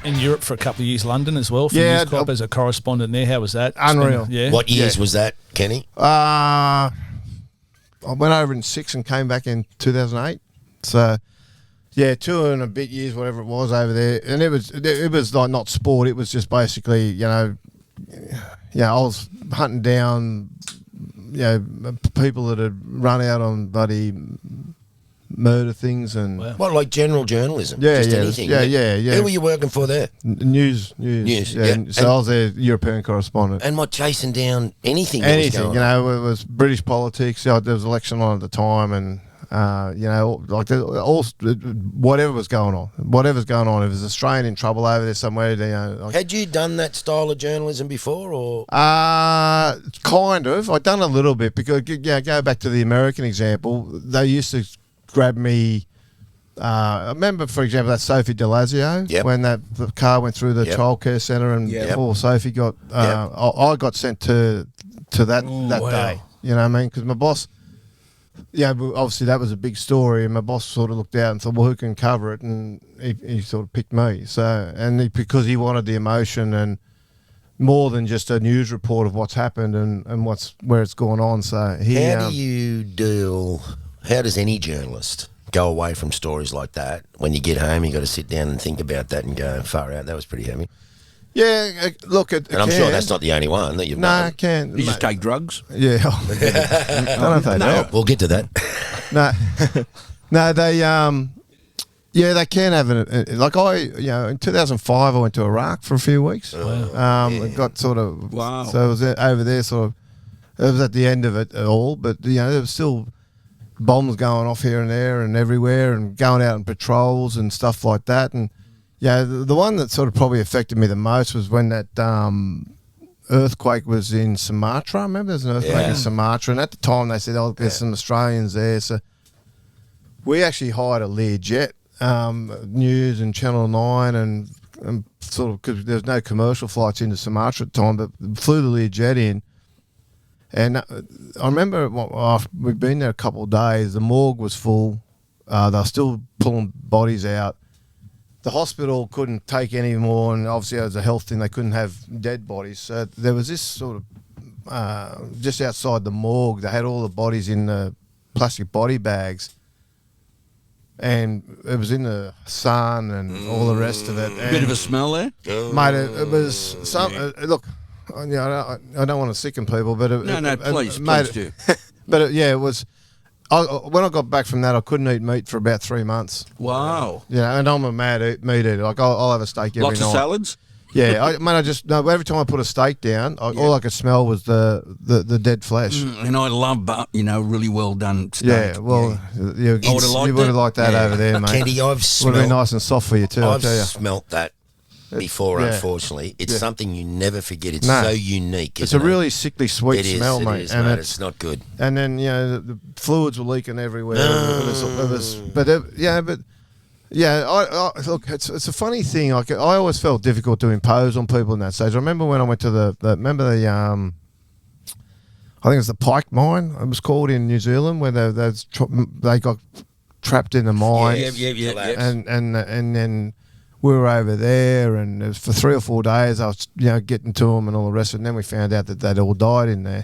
in Europe for a couple of years, London as well, for News Corp as a correspondent there. How was that? Unreal. What years was that, Kenny? I went over in 2006 and came back in 2008. So, 2 and a bit years, whatever it was over there. And it was like not sport. It was just basically, I was hunting down, people that had run out on bloody murder things and What, like general journalism? Just anything. Yeah. Who were you working for there? News. Yeah. So I was their European correspondent. And what, chasing down anything? Anything, that was going on? it was British politics. There was election on at the time, and whatever was going on. Whatever's going on. If there's Australian in trouble over there somewhere, Had you done that style of journalism before, or? Kind of. I'd done a little bit because go back to the American example. They used to grab me. I remember, for example, that Sophie Delezio when the car went through the childcare centre, and poor Sophie got. I got sent to that day. You know what I mean? Because my boss. Obviously that was a big story, and my boss sort of looked out and thought, well, who can cover it? And he sort of picked me. So, because he wanted the emotion and more than just a news report of what's happened and where it's going on. So how does any journalist go away from stories like that? When you get home, you got to sit down and think about that and go, far out, that was pretty heavy. Yeah, look, and I'm sure that's not the only one that you've done. No, I can. You just take drugs? Yeah. I don't know if they do. We'll get to that. No, they they can have it. Like in 2005, I went to Iraq for a few weeks. I got sort of So I was over there, sort of. It was at the end of it all, but there was still bombs going off here and there and everywhere, and going out on patrols and stuff like that, and. Yeah, the one that sort of probably affected me the most was when that earthquake was in Sumatra. I remember there's an earthquake in Sumatra, and at the time they said, there's some Australians there. So we actually hired a Learjet News and Channel 9 and sort of, because there was no commercial flights into Sumatra at the time, but flew the Learjet in. And I remember we'd been there a couple of days. The morgue was full. They were still pulling bodies out. The hospital couldn't take any more, and obviously as a health thing, they couldn't have dead bodies. So there was this sort of, just outside the morgue, they had all the bodies in the plastic body bags, and it was in the sun and all the rest of it. And, bit of a smell there? Mate, it was some, look, I don't want to sicken people, but please do. But it was... when I got back from that, I couldn't eat meat for about 3 months. Wow. Yeah, and I'm a meat eater. Like I'll have a steak every night. Lots of salads? Yeah, every time I put a steak down, all I could smell was the dead flesh. And I love, really well done steak. Yeah, well, you would have liked that over there, mate. Kenty, would have been nice and soft for you too. I've smelt that before, unfortunately. It's something you never forget. It's so unique. It's a really sickly sweet smell, mate. It is, and it's not good. And then the fluids were leaking everywhere. Look, it's a funny thing. Like I always felt difficult to impose on people in that stage. I remember when I went to I think it's the Pike mine. It was called in New Zealand, where they got trapped in the mine. Yeah. And then. We were over there, and it was for 3 or 4 days. I was, getting to them and all the rest of it. And then we found out that they'd all died in there,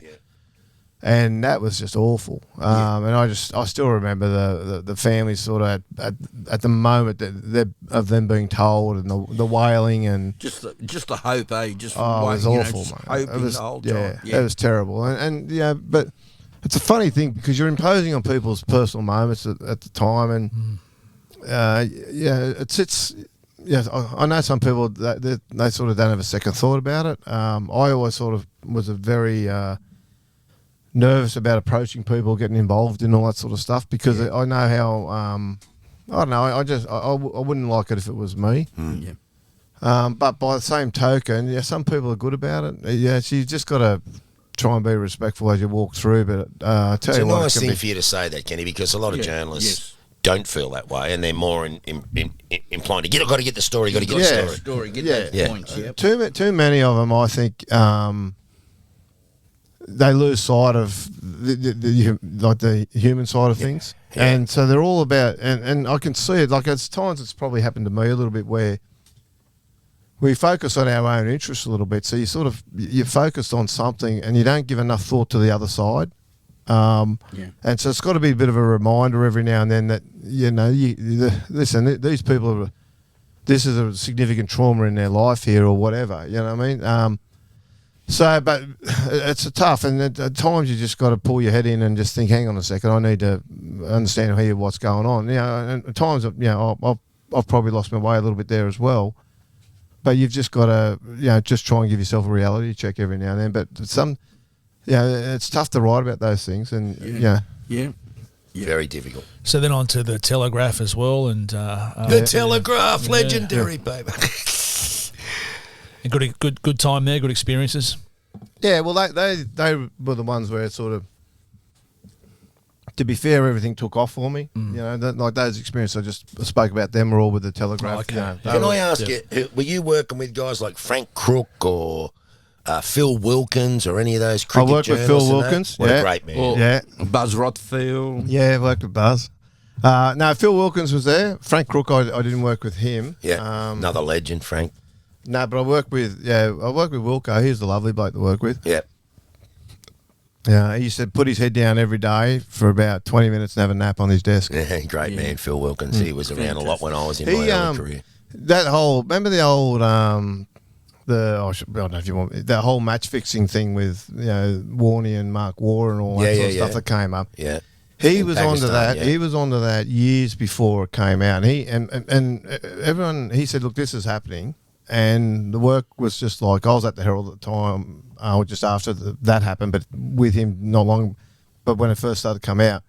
and that was just awful. And I still remember the families sort of at the moment of them being told, and the wailing and just the hope, eh? It was awful, mate. It was the whole time. It was terrible. And but it's a funny thing because you're imposing on people's personal moments at the time, and it's. Yes, I know some people they sort of don't have a second thought about it. I always sort of was a very nervous about approaching people, getting involved in all that sort of stuff because I know how. I don't know. I wouldn't like it if it was me. But by the same token, some people are good about it. So you just got to try and be respectful as you walk through. But I tell you what, it's a nice thing for you to say that, Kenny, because a lot of journalists. Don't feel that way, and they're more inclined to got to get the story, got to get the story. Get those points. Yep. Too many of them, I think, they lose sight of the human side of things, and so they're all about. And I can see it. Like at times, it's probably happened to me a little bit where we focus on our own interests a little bit. So you're focused on something and you don't give enough thought to the other side. And so it's got to be a bit of a reminder every now and then that, listen, these people this is a significant trauma in their life here or whatever, you know what I mean? But it's tough, and at times you just got to pull your head in and just think, hang on a second, I need to understand here what's going on. And at times, I've probably lost my way a little bit there as well. But you've just got to, just try and give yourself a reality check every now and then. But it's tough to write about those things, and very difficult. So then on to the Telegraph as well, and the Telegraph, legendary paper. And good time there, good experiences. Yeah, well, they were the ones where it sort of, to be fair, everything took off for me. Like those experiences I just spoke about, them were all with the Telegraph. Oh, okay. Can I ask you, were you working with guys like Frank Crook or Phil Wilkins or any of those cricket I worked with Phil Wilkins. What a great man. Buzz Rothfield. Yeah, I worked with Buzz. No, Phil Wilkins was there. Frank Crook, I didn't work with him. Yeah, another legend, Frank. No, but I worked with Wilco. He was a lovely bloke to work with. Yeah. Yeah, he used to put his head down every day for about 20 minutes and have a nap on his desk. Yeah, great man, Phil Wilkins. He was around a lot when I was in my early career. Remember the old, I don't know if you want that whole match fixing thing with Warney and Mark War and all that sort of stuff that came up. Yeah. He was onto that. Yeah. He was onto that years before it came out. And everyone, he said, look, this is happening. And the work was just like, I was at the Herald at the time, just after that happened, but with him not long, but when it first started to come out.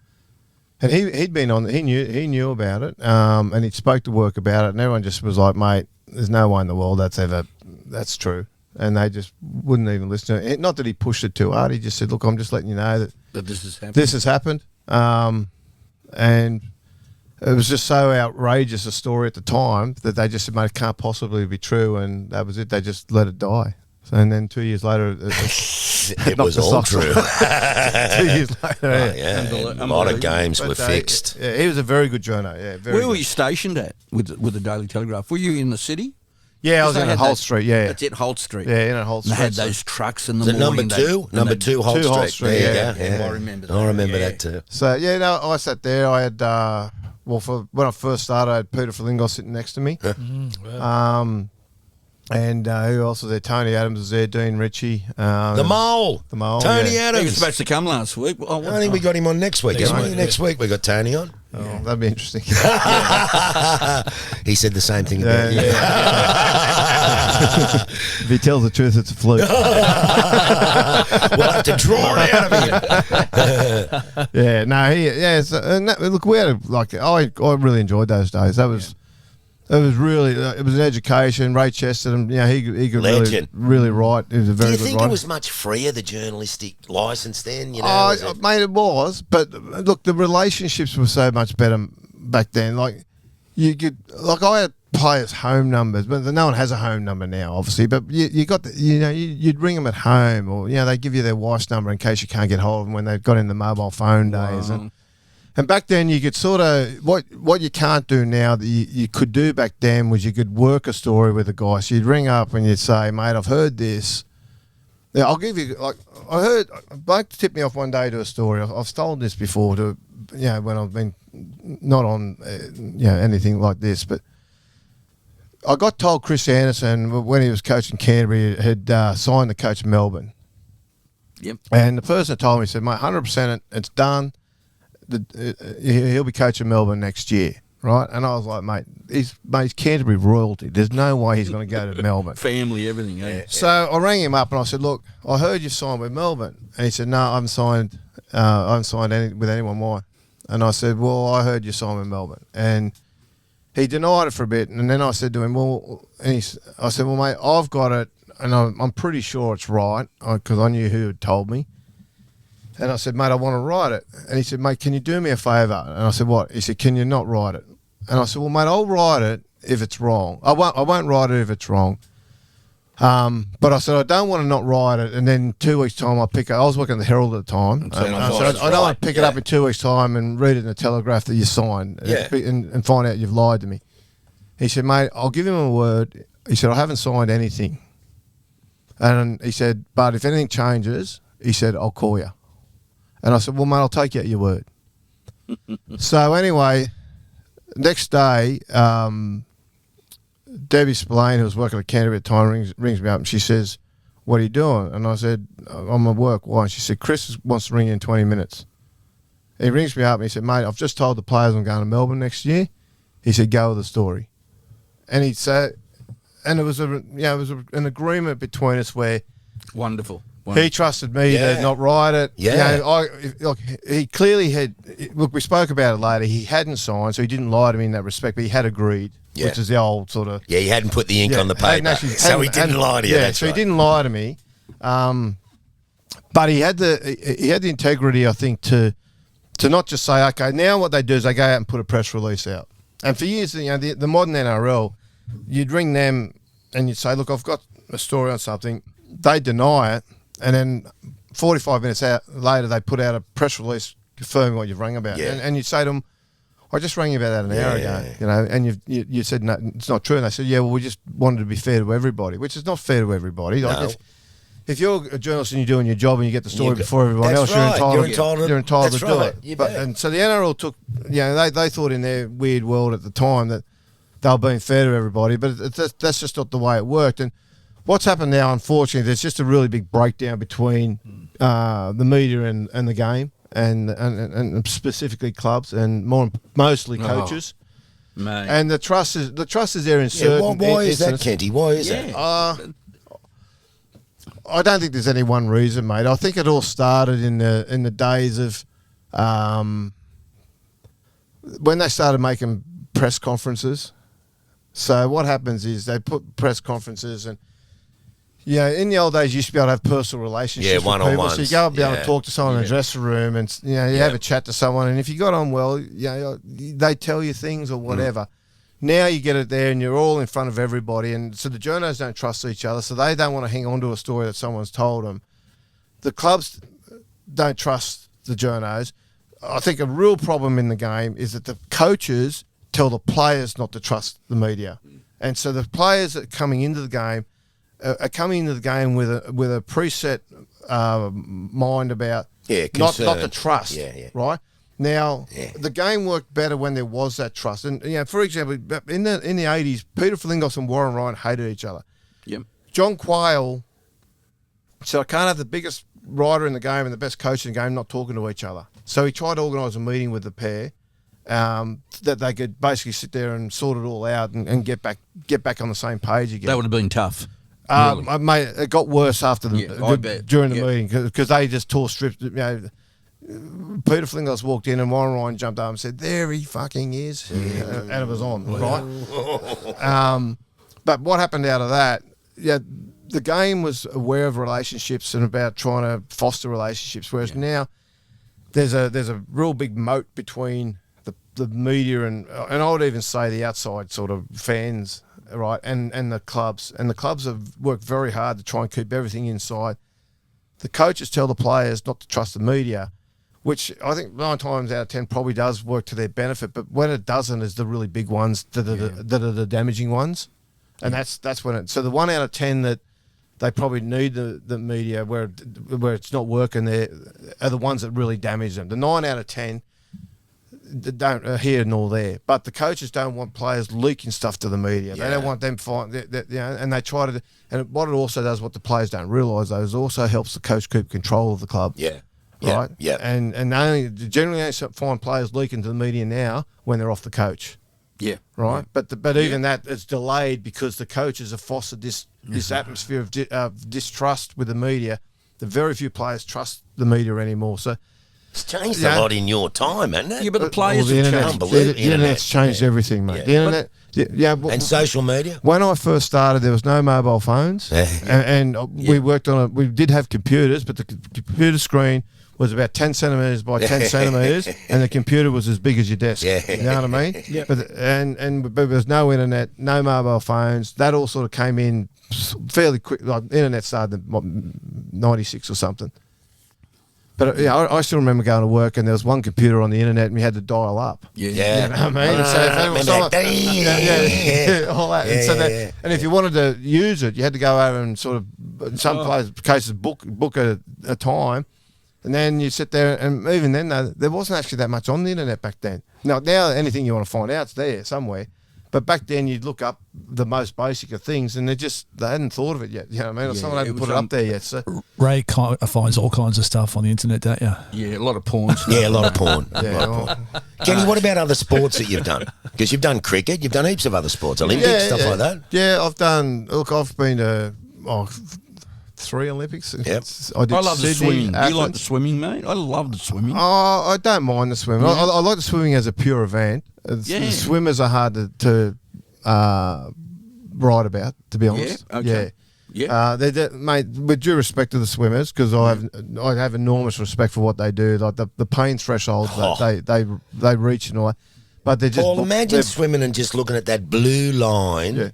And he'd been on, he knew about it, and he spoke to work about it, and everyone just was like, mate, there's no way in the world that's true. And they just wouldn't even listen to it. Not that he pushed it too hard, he just said, look, I'm just letting you know that this has happened. And it was just so outrageous a story at the time that they just said, mate, it can't possibly be true, and that was it. They just let it die. So, and then 2 years later, it was all true. 2 years later, a lot of games were fixed. Yeah, he was a very good journo. Yeah, where were you stationed at with the Daily Telegraph? Were you in the city? Yeah, I was in Holt Street. Yeah, that's it, Holt Street. Yeah, in Holt Street. They had those trucks in the Number morning. two, Holt Street. Yeah. I remember that too. So I sat there. I had when I first started, I had Peter Flingos sitting next to me. And who else was there? Tony Adams was there, Dean Ritchie. The Mole. Tony Adams. He was supposed to come last week. I think we got him on next week. Next week we got Tony on. Oh, that'd be interesting. He said the same thing about you. If he tells the truth, it's a fluke. We'll have to draw it out of him. Look, we had I really enjoyed those days. That was. It was really, it was an education. Ray Chesterton, he could really write. He was a very good writer. Do you think it was much freer, the journalistic licence then? Mate, it was. But look, the relationships were so much better back then. Like, I had players' home numbers, but no one has a home number now, obviously. But you got you'd ring them at home, or they give you their wife's number in case you can't get hold of them when they got in the mobile phone days. And back then, you could sort of what you can't do now that you could do back then was you could work a story with a guy. So you'd ring up and you'd say, "Mate, I've heard this. Yeah, I'll give you I heard." Blake tipped me off one day to a story. I've told this before to when I've been not on anything like this, but I got told Chris Anderson when he was coaching Canterbury had signed the coach of Melbourne. Yep. And the person told me, said, "Mate, 100%, it's done. He'll be coaching Melbourne next year," right? And I was like, mate, he's Canterbury royalty. There's no way he's going to go to Melbourne. Family, everything. So I rang him up and I said, look, I heard you signed with Melbourne. And he said, no, I haven't signed with anyone more. And I said, well, I heard you signed with Melbourne. And he denied it for a bit. And then I said to him, I said, well, mate, I've got it. And I'm pretty sure it's right because I knew who had told me. And I said, mate, I want to write it. And he said, mate, can you do me a favour? And I said, what? He said, can you not write it? And I said, well, mate, I'll write it if it's wrong. I won't write it if it's wrong. But I said, I don't want to not write it. And then 2 weeks' time, I was working at the Herald at the time. I don't want to pick it up in 2 weeks' time and read it in the Telegraph that you signed and find out you've lied to me. He said, mate, I'll give him a word. he said, I haven't signed anything. And he said, but if anything changes, he said, I'll call you. And I said, well, mate, I'll take you at your word. So anyway, next day, Debbie Spillane, who was working at Kenty at the time, rings me up and she says, what are you doing? And I said, I'm at work. Why? And she said, Chris wants to ring you in 20 minutes. He rings me up and he said, mate, I've just told the players I'm going to Melbourne next year. He said, go with the story. And he said, and it was an agreement between us where Wonderful. he trusted me to not write it. Yeah. He clearly had. Look, we spoke about it later. He hadn't signed, so he didn't lie to me in that respect. But he had agreed, which is the old sort of. Yeah, he hadn't put the ink on the paper, so he didn't lie to you. Yeah, so he didn't lie to me. But he had the integrity, I think, to not just say, okay, now what they do is they go out and put a press release out. And for years, the modern NRL, you'd ring them and you'd say, look, I've got a story on something. They deny it. And then 45 minutes later, they put out a press release confirming what you've rang about. Yeah. And you say to them, I just rang you about that an hour ago, and you said, no, it's not true. And they said, yeah, well, we just wanted to be fair to everybody, which is not fair to everybody. No. Like if you're a journalist and you're doing your job and you get the story before everyone else, you're entitled to do it. And so the NRL took, they thought in their weird world at the time that they were being fair to everybody, but that's just not the way it worked. And what's happened now, unfortunately, there's just a really big breakdown between the media and the game, and specifically clubs, and mostly coaches. Mate. And the trust is there in certain. Why is that, Kenty? Why is that? I don't think there's any one reason, mate. I think it all started in the days of when they started making press conferences. So what happens is they put press conferences and. Yeah, in the old days, you used to be able to have personal relationships with people. So you go and be able to talk to someone in the dressing room and, you have a chat to someone. And if you got on well, they tell you things or whatever. Now you get it there and you're all in front of everybody. And so the journos don't trust each other. So they don't want to hang on to a story that someone's told them. The clubs don't trust the journos. I think a real problem in the game is that the coaches tell the players not to trust the media. And so the players that are coming into the game are coming into the game with a preset mind about not to trust, right? Now, the game worked better when there was that trust. And, for example, in the 80s, Peter Flingos and Warren Ryan hated each other. Yep. John Quayle said, I can't have the biggest writer in the game and the best coach in the game not talking to each other. So he tried to organise a meeting with the pair that they could basically sit there and sort it all out and get back on the same page again. That would have been tough. Really? Mate, it got worse after during the meeting because they just tore strips. Peter Flingos walked in and Warren Ryan jumped up and said, "There he fucking is," and it was on, right? But what happened out of that? Yeah, the game was aware of relationships and about trying to foster relationships, whereas now there's a real big moat between the media and I would even say the outside sort of fans. Right, and the clubs. And the clubs have worked very hard to try and keep everything inside. The coaches tell the players not to trust the media, which I think 9 times out of 10 probably does work to their benefit. But when it doesn't is the really big ones that are the damaging ones. And that's when it... So the 1 out of 10 that they probably need the media where it's not working there are the ones that really damage them. The 9 out of 10... don't here nor there, but the coaches don't want players leaking stuff to the media. They don't want them and they try to. And what it also does, what the players don't realise, though, is also helps the coach keep control of the club. Right. And generally they find players leaking to the media now when they're off the coach. Yeah. Right. But even that is delayed because the coaches have fostered this atmosphere of distrust with the media. The very few players trust the media anymore. So. It's changed a lot in your time, hasn't it? Yeah, but the players have changed. The internet's changed everything, mate. The internet, and social media. When I first started, there was no mobile phones, and we worked on it. We did have computers, but the computer screen was about 10 centimetres by 10 centimetres, and the computer was as big as your desk. You know what I mean? But there was no internet, no mobile phones. That all sort of came in fairly quick. Like, internet started in 96 or something. But I still remember going to work and there was one computer on the internet and we had to dial up. Yeah. You know what I mean? So all that. And so and if you wanted to use it, you had to go over and sort of, in some cases, book a time. And then you sit there, and even then, there wasn't actually that much on the internet back then. Now anything you want to find out is there somewhere. But back then, you'd look up the most basic of things, and they hadn't thought of it yet. You know what I mean? Or someone hadn't put it up there yet. So Ray finds all kinds of stuff on the internet, don't you? Yeah, a lot of porn stuff. Yeah, a lot of porn. yeah, Kenny, what about other sports that you've done? Because you've done cricket, you've done heaps of other sports, Olympics, stuff like that. Yeah, I've been to 3 Olympics. Yep. I love the swimming. You like the swimming, mate? I love the swimming. Oh, I don't mind the swimming. Yeah. I like the swimming as a pure event. The swimmers are hard to write about, to be honest. Yeah, okay. Yeah. Mate, with due respect to the swimmers, because I have enormous respect for what they do, like the pain thresholds that they reach and all that. But they're just... Paul, imagine swimming and just looking at that blue line. Yeah.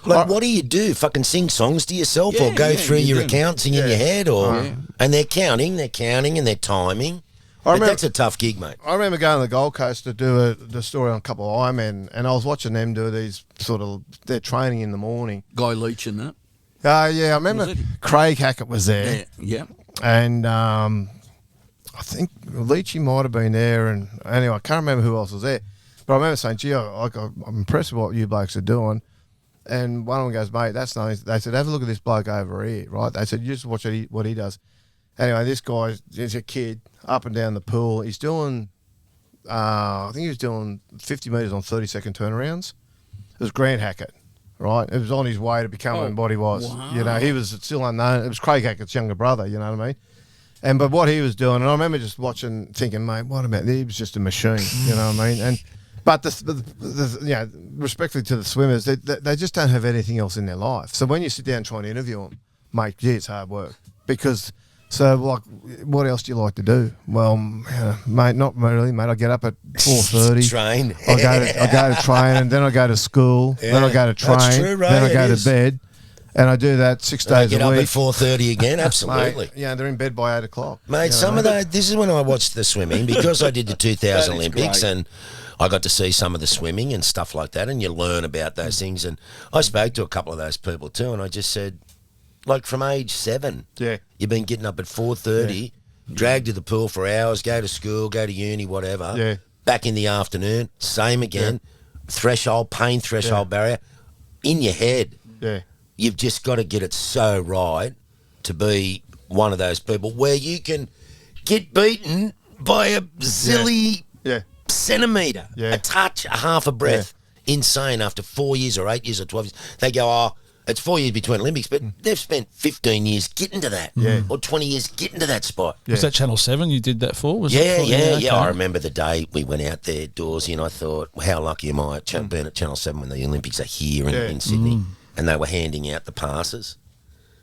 Like, what do you do? Fucking sing songs to yourself or go through your accounting in your head? And they're counting and they're timing. That's a tough gig, mate. I remember going to the Gold Coast to do the story on a couple of Ironmen, and I was watching them do these their training in the morning. Guy Leach and that. Yeah, I remember Craig Hackett was there. Yeah. And I think Leachy might have been there, and anyway, I can't remember who else was there. But I remember saying, gee, I'm impressed with what you blokes are doing. And one of them goes, mate, that's nice. They said, have a look at this bloke over here, right? They said, you just watch what he does. Anyway, this guy is a kid up and down the pool. He's doing, I think he was doing 50 metres on 30-second turnarounds. It was Grant Hackett, right? It was on his way to becoming what he was. Wow. You know, he was still unknown. It was Craig Hackett's younger brother, you know what I mean? But what he was doing, and I remember just watching, thinking, mate, what about this? He was just a machine, you know what I mean? But respectfully to the swimmers, they just don't have anything else in their life. So when you sit down trying to interview them, mate, it's hard work. What else do you like to do? Well, mate, not really, mate. I get up at 4:30. Train. I go to train, and then I go to school. Then I go to train. That's true, right? Then I go to bed, and I do that 6 days a week. Get up at 4:30 again. Absolutely. Mate, yeah, they're in bed by 8 o'clock. Mate, this is when I watched the swimming because I did the 2000 Olympics and I got to see some of the swimming and stuff like that, and you learn about those things. And I spoke to a couple of those people too, and I just said, like from age 7, you've been getting up at 4:30, dragged to the pool for hours, go to school, go to uni, whatever. Back in the afternoon, same again. Pain threshold barrier in your head. Yeah, you've just got to get it so right to be one of those people where you can get beaten by a silly centimetre, a touch, a half a breath. Insane after 4 years or 8 years or 12 years. They go, it's 4 years between Olympics, but they've spent 15 years getting to that, or 20 years getting to that spot. Was that Channel 7 you did that for? Yeah. I remember the day we went out there, Dawsey, and I thought, how lucky am I being at Channel 7 when the Olympics are here in Sydney, and they were handing out the passes.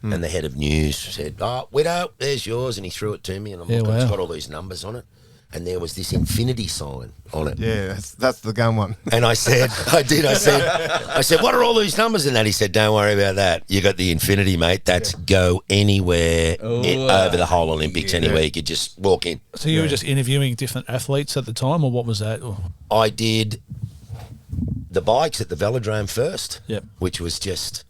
And the head of news said, Widow, there's yours, and he threw it to me, and I'm looking, it's got all these numbers on it. And there was this infinity sign on it. Yeah, that's the gun one. And I said, I said, what are all these numbers in that? He said, don't worry about that. You got the infinity, mate. That's go anywhere over the whole Olympics, anywhere. You could just walk in. So you were just interviewing different athletes at the time, or what was that? I did the bikes at the velodrome first, which was just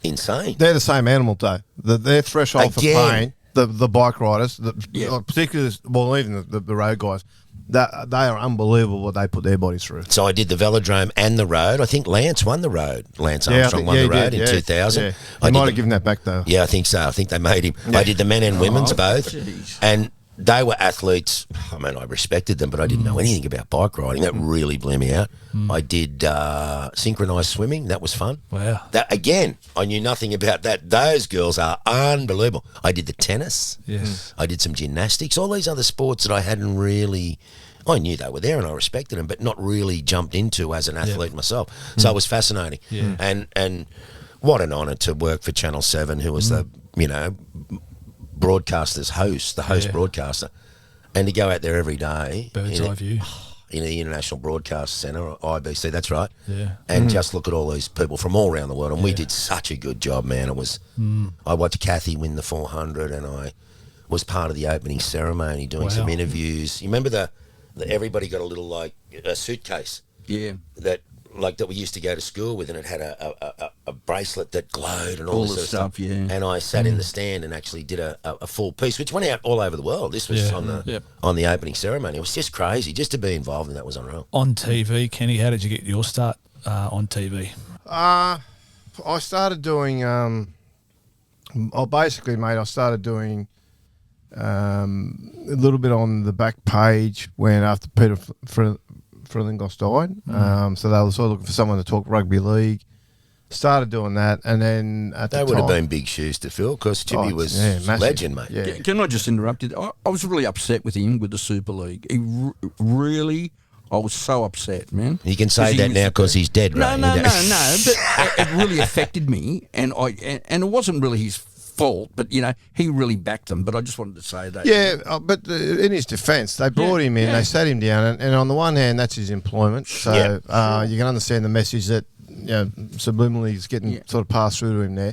insane. They're the same animal, though. Their threshold for pain. The bike riders, particularly, even the road guys, they are unbelievable what they put their bodies through. So I did the velodrome and the road. I think Lance won the road. Lance Armstrong won the road in 2000. Yeah. I might have given that back, though. Yeah, I think so. I think they made him. I did the men and women's both. And they were athletes. I mean, I respected them, but I didn't know anything about bike riding. That really blew me out. I did synchronised swimming. That was fun. Wow. That again, I knew nothing about that. Those girls are unbelievable. I did the tennis. Yes. I did some gymnastics. All these other sports that I hadn't really... I knew they were there and I respected them, but not really jumped into as an athlete myself. So it was fascinating. Yeah. And what an honour to work for Channel 7, who was the, broadcaster's host, the host broadcaster, and to go out there every day. Bird's eye view. In the International Broadcast Centre, or IBC, that's right. Yeah. And just look at all these people from all around the world. And we did such a good job, man. It was, I watched Kathy win the 400 and I was part of the opening ceremony, doing some interviews. You remember the everybody got a little a suitcase. Yeah. That we used to go to school with, and it had a bracelet that glowed and all this the sort of stuff. Yeah. And I sat in the stand and actually did a full piece, which went out all over the world. This was on the opening ceremony. It was just crazy. Just to be involved in that was unreal. On TV, Kenny, how did you get your start on TV? I started doing. I started doing a little bit on the back page when after Peter Frilingos died. So they were sort of looking for someone to talk rugby league. Started doing that, and then at that the would time, have been big shoes to fill because Chippy was legend, mate. Yeah. Can I just interrupt you? I was really upset with him with the Super League. He really, I was so upset, man. You can say that now because he's dead, right? No. But it really affected me, and it wasn't really his fault, but he really backed them. But I just wanted to say that. Yeah, but in his defence, they brought him in, they sat him down, and on the one hand, that's his employment. So you can understand the message that subliminally is getting sort of passed through to him there.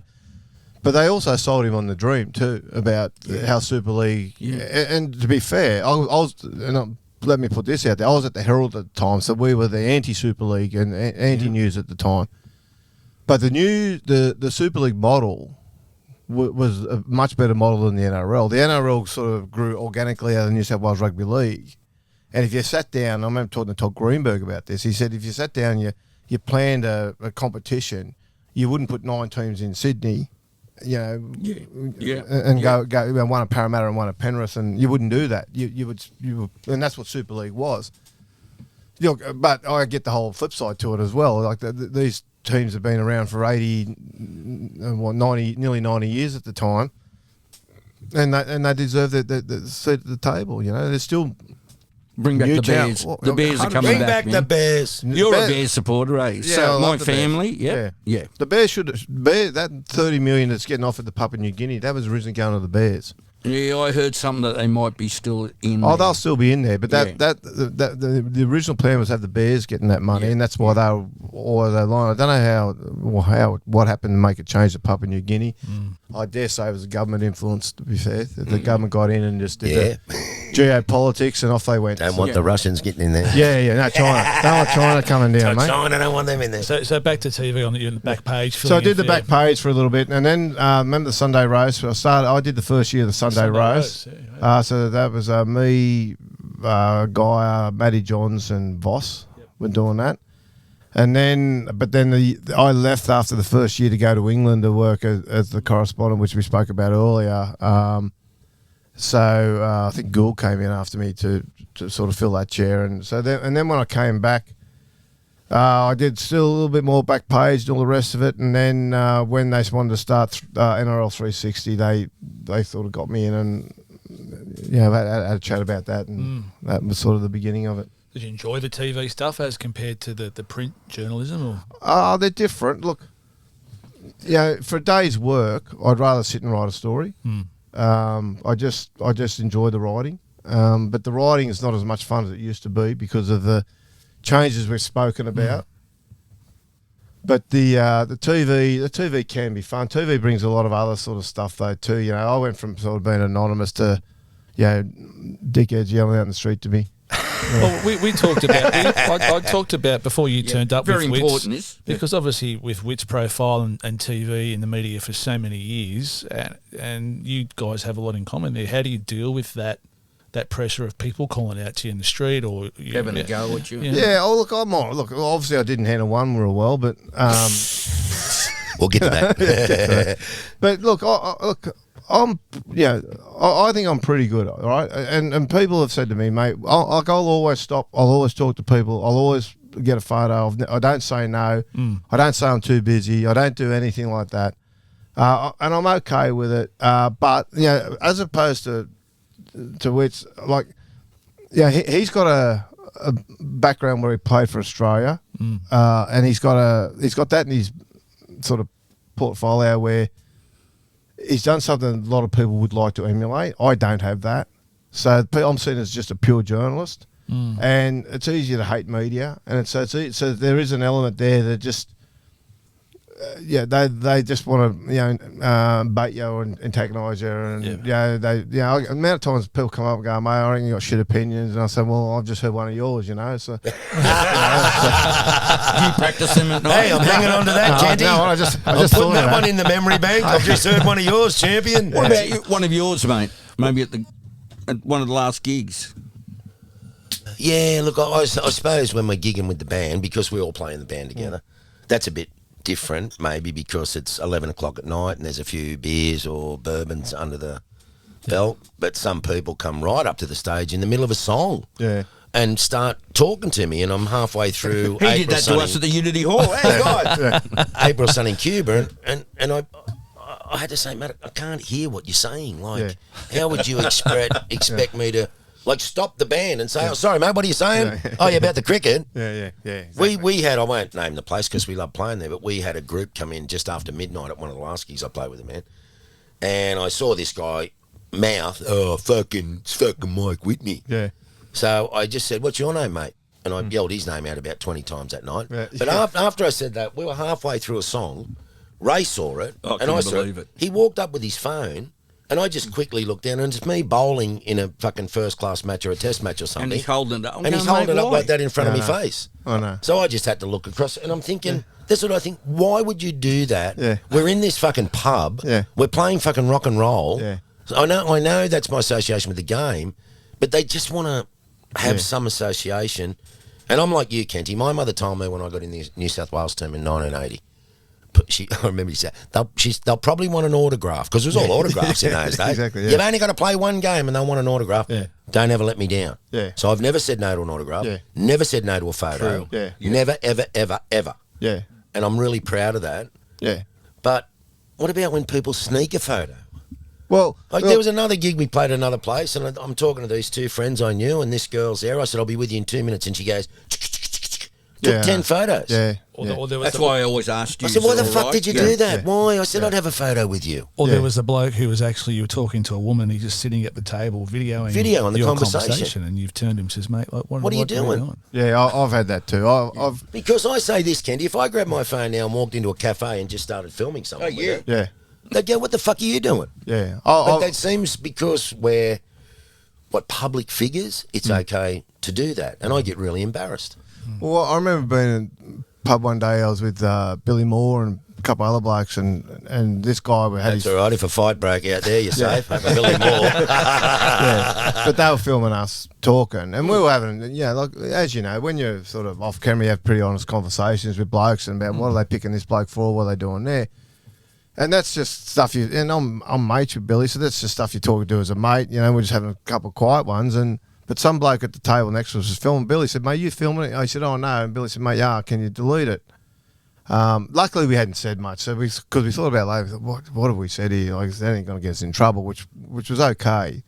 But they also sold him on the dream too about how Super League. Yeah. And to be fair, I was. Let me put this out there. I was at the Herald at the time, so we were the anti-Super League and anti-news at the time. But the Super League model was a much better model than the NRL. The NRL sort of grew organically out of the New South Wales Rugby League. And if you sat down, I remember talking to Todd Greenberg about this, he said if you sat down, you planned a competition, you wouldn't put 9 teams in Sydney, and go one at Parramatta and one at Penrith, and you wouldn't do that. You would, and that's what Super League was. But I get the whole flip side to it as well. Like these teams have been around for 90, nearly 90 years at the time, and they deserve the seat at the table. They're still. Bring back the Bears. The Bears are coming back. Bring back the Bears. You're a Bears supporter, eh? Yeah, so my family, yeah. The Bears that 30 million that's getting offered to Papua New Guinea, that was originally going to the Bears. Yeah, I heard something that they might be still in. Oh, they'll still be in there, but the original plan was to have the Bears getting that money, and that's why they were always that line. I don't know what happened to make it change to Papua New Guinea. I dare say it was a government influence. To be fair, the government got in and just did the geopolitics, and off they went. Don't want the Russians getting in there. No, China. Don't want China coming down, mate. China, don't want them in there. So back to TV on the back page. So I did the back page for a little bit, and then remember the Sunday roast. I did the first year of the Sunday roast. So that was me, Guy, Matty Johns, and Voss were doing that. And then, I left after the first year to go to England to work as the correspondent, which we spoke about earlier. I think Gould came in after me to sort of fill that chair, and then when I came back, I did still a little bit more back page and all the rest of it. And then when they wanted to start NRL360, they sort of got me in and had a chat about that, and that was sort of the beginning of it. Did you enjoy the TV stuff as compared to the print journalism? They're different. Look, for a day's work, I'd rather sit and write a story. I just enjoy the writing, but the writing is not as much fun as it used to be because of the changes we've spoken about. But the TV can be fun. TV brings a lot of other sort of stuff though too. I went from sort of being anonymous to dickheads yelling out in the street to me. Well, we talked about. I talked about before you turned up. Very with important, Wits, because obviously with Wits' profile and TV in the media for so many years, and you guys have a lot in common there. How do you deal with that pressure of people calling out to you in the street or having a go at you? Yeah. Look, obviously I didn't handle one real well, but we'll get to that. But look, I think I'm pretty good, all right? And people have said to me, mate, I'll always stop. I'll always talk to people. I'll always get a photo. I don't say no. I don't say I'm too busy. I don't do anything like that. And I'm okay with it. But, as opposed to which, he's got a background where he played for Australia. And he's got that in his sort of portfolio where he's done something a lot of people would like to emulate. I don't have that. So I'm seen as just a pure journalist. And it's easier to hate media. And so there is an element there that just, they just want to bait you and antagonise you, and the amount of times people come up and go, mate, I reckon you got shit opinions, and I say, well, I've just heard one of yours, so. You practice them at night. Hey, I'm hanging on to that, Kenty. No, I just putting thought that one in the memory bank. I've just heard one of yours, champion. What about one of yours, mate? Maybe at one of the last gigs. Yeah, look, I suppose when we're gigging with the band, because we all play in the band together, that's a bit different, maybe because it's 11 o'clock at night and there's a few beers or bourbons under the belt. But some people come right up to the stage in the middle of a song and start talking to me, and I'm halfway through. He did that to us at the Unity Hall. Hey, guys. April Sun in Cuba, and I had to say, mate, I can't hear what you're saying. Like, how would you expect me to... Like, stop the band and say, oh, sorry, mate, what are you saying? Oh, yeah, about the cricket. Yeah. Exactly. We had, I won't name the place because we love playing there, but we had a group come in just after midnight at one of the last gigs I played with, man. And I saw this guy mouth, it's fucking Mike Whitney. Yeah. So I just said, what's your name, mate? And I yelled his name out about 20 times that night. Yeah. But after I said that, we were halfway through a song. Ray saw it. And I saw it. He walked up with his phone. And I just quickly looked down, and it's me bowling in a fucking first-class match or a test match or something. And he's holding it up. And he's holding it up like that in front of my face. I know. So I just had to look across, and I'm thinking, that's what I think. Why would you do that? Yeah. We're in this fucking pub. Yeah. We're playing fucking rock and roll. Yeah. So I know that's my association with the game, but they just want to have some association. And I'm like you, Kenty. My mother told me when I got in the New South Wales team in 1980, I remember she said, they'll probably want an autograph, because it was all autographs in those days. Exactly, yeah. You've only got to play one game and they'll want an autograph. Yeah. Don't ever let me down. Yeah. So I've never said no to an autograph. Yeah. Never said no to a photo. True. Yeah. Never, ever, ever, ever. Yeah. And I'm really proud of that. Yeah. But what about when people sneak a photo? Well, there was another gig we played at another place, and I'm talking to these two friends I knew, and this girl's there. I said, I'll be with you in 2 minutes. And she goes, took 10 photos. Yeah. That's why I always asked you. I said, why the fuck did you do that? Yeah. Why? I said, I'd have a photo with you. Or there was a bloke who was actually, you were talking to a woman, he's just sitting at the table videoing the your conversation. and you've turned him and says, mate, like, what are you doing? Yeah, I've had that too. Because I say this, Kenty, if I grabbed my phone now and walked into a cafe and just started filming someone with it, yeah, they'd go, what the fuck are you doing? Yeah. But that seems because we're public figures, it's okay to do that. And I get really embarrassed. Well, I remember being in a pub one day. I was with Billy Moore and a couple of other blokes, and this guy had That's all right. If a fight broke out there, you're safe. Billy Moore. Yeah, but they were filming us talking, and we were having, like, as you know, when you're sort of off camera, you have pretty honest conversations with blokes and about what are they picking this bloke for, what are they doing there. And that's just stuff and I'm mates with Billy, so that's just stuff you talk to as a mate. We're just having a couple of quiet ones, but some bloke at the table next to us was filming. Billy said, mate, you filming it? I said, oh, no. And Billy said, mate, yeah, can you delete it? Luckily, we hadn't said much, so because we thought about it later, what have we said here? Like, that ain't going to get us in trouble, which was okay.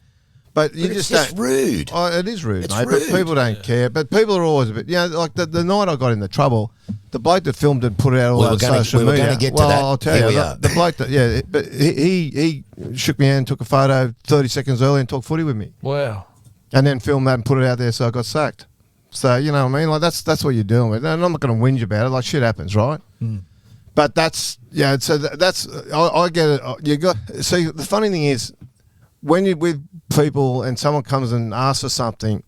But it's just rude. Oh, it is rude, it's mate. Rude. But people don't care. But people are always a bit, like the night I got in the trouble, the bloke that filmed it put it out all over social media. We were going to get to that. I'll tell you, the bloke that, but he shook me hand, took a photo 30 seconds early and talked footy with me. Wow. And then filmed that and put it out there, so I got sacked. So, you know what I mean? Like, that's what you're dealing with. And I'm not going to whinge about it. Like, shit happens, right? Mm. But that's, so that's, I get it. See, the funny thing is, when you're with people and someone comes and asks for something,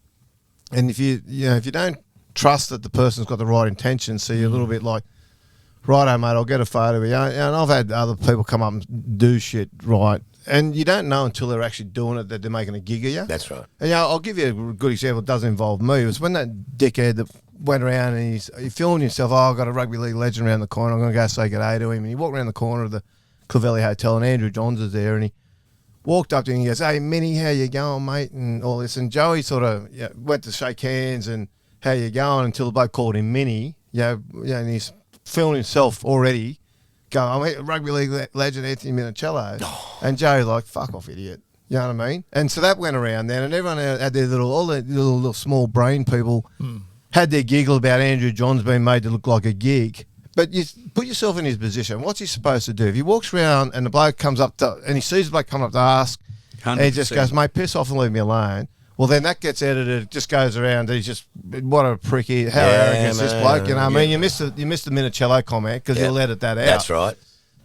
and if you don't trust that the person's got the right intention, so you're a little bit like, righto, mate, I'll get a photo of you. And I've had other people come up and do shit, right? And you don't know until they're actually doing it that they're making a gig of you. That's right. And I'll give you a good example. It doesn't involve me. It was when that dickhead that went around and he filmed himself. Oh, I've got a rugby league legend around the corner. I'm going to go say good day to him. And he walked around the corner of the Clovelly Hotel, and Andrew Johns was there, and he walked up to him and he goes, hey, Minnie, how you going, mate? And all this. And Joey sort of went to shake hands and how you going until the bloke called him Minnie. And he's filmed himself already. I'm a rugby league legend Anthony Minicello. And Joe like, fuck off, idiot. You know what I mean? And so that went around then, and everyone had their all the little small brain people had their giggle about Andrew Johns being made to look like a geek. But you put yourself in his position. What's he supposed to do? If he walks around and the bloke comes up and he sees the bloke come up to ask, 100%. And he just goes, mate, piss off and leave me alone. Well, then that gets edited. It just goes around. He's just what a prick. How arrogant is this bloke? You know, what I mean, you missed the Minicello comment because you'll edit that out. That's right.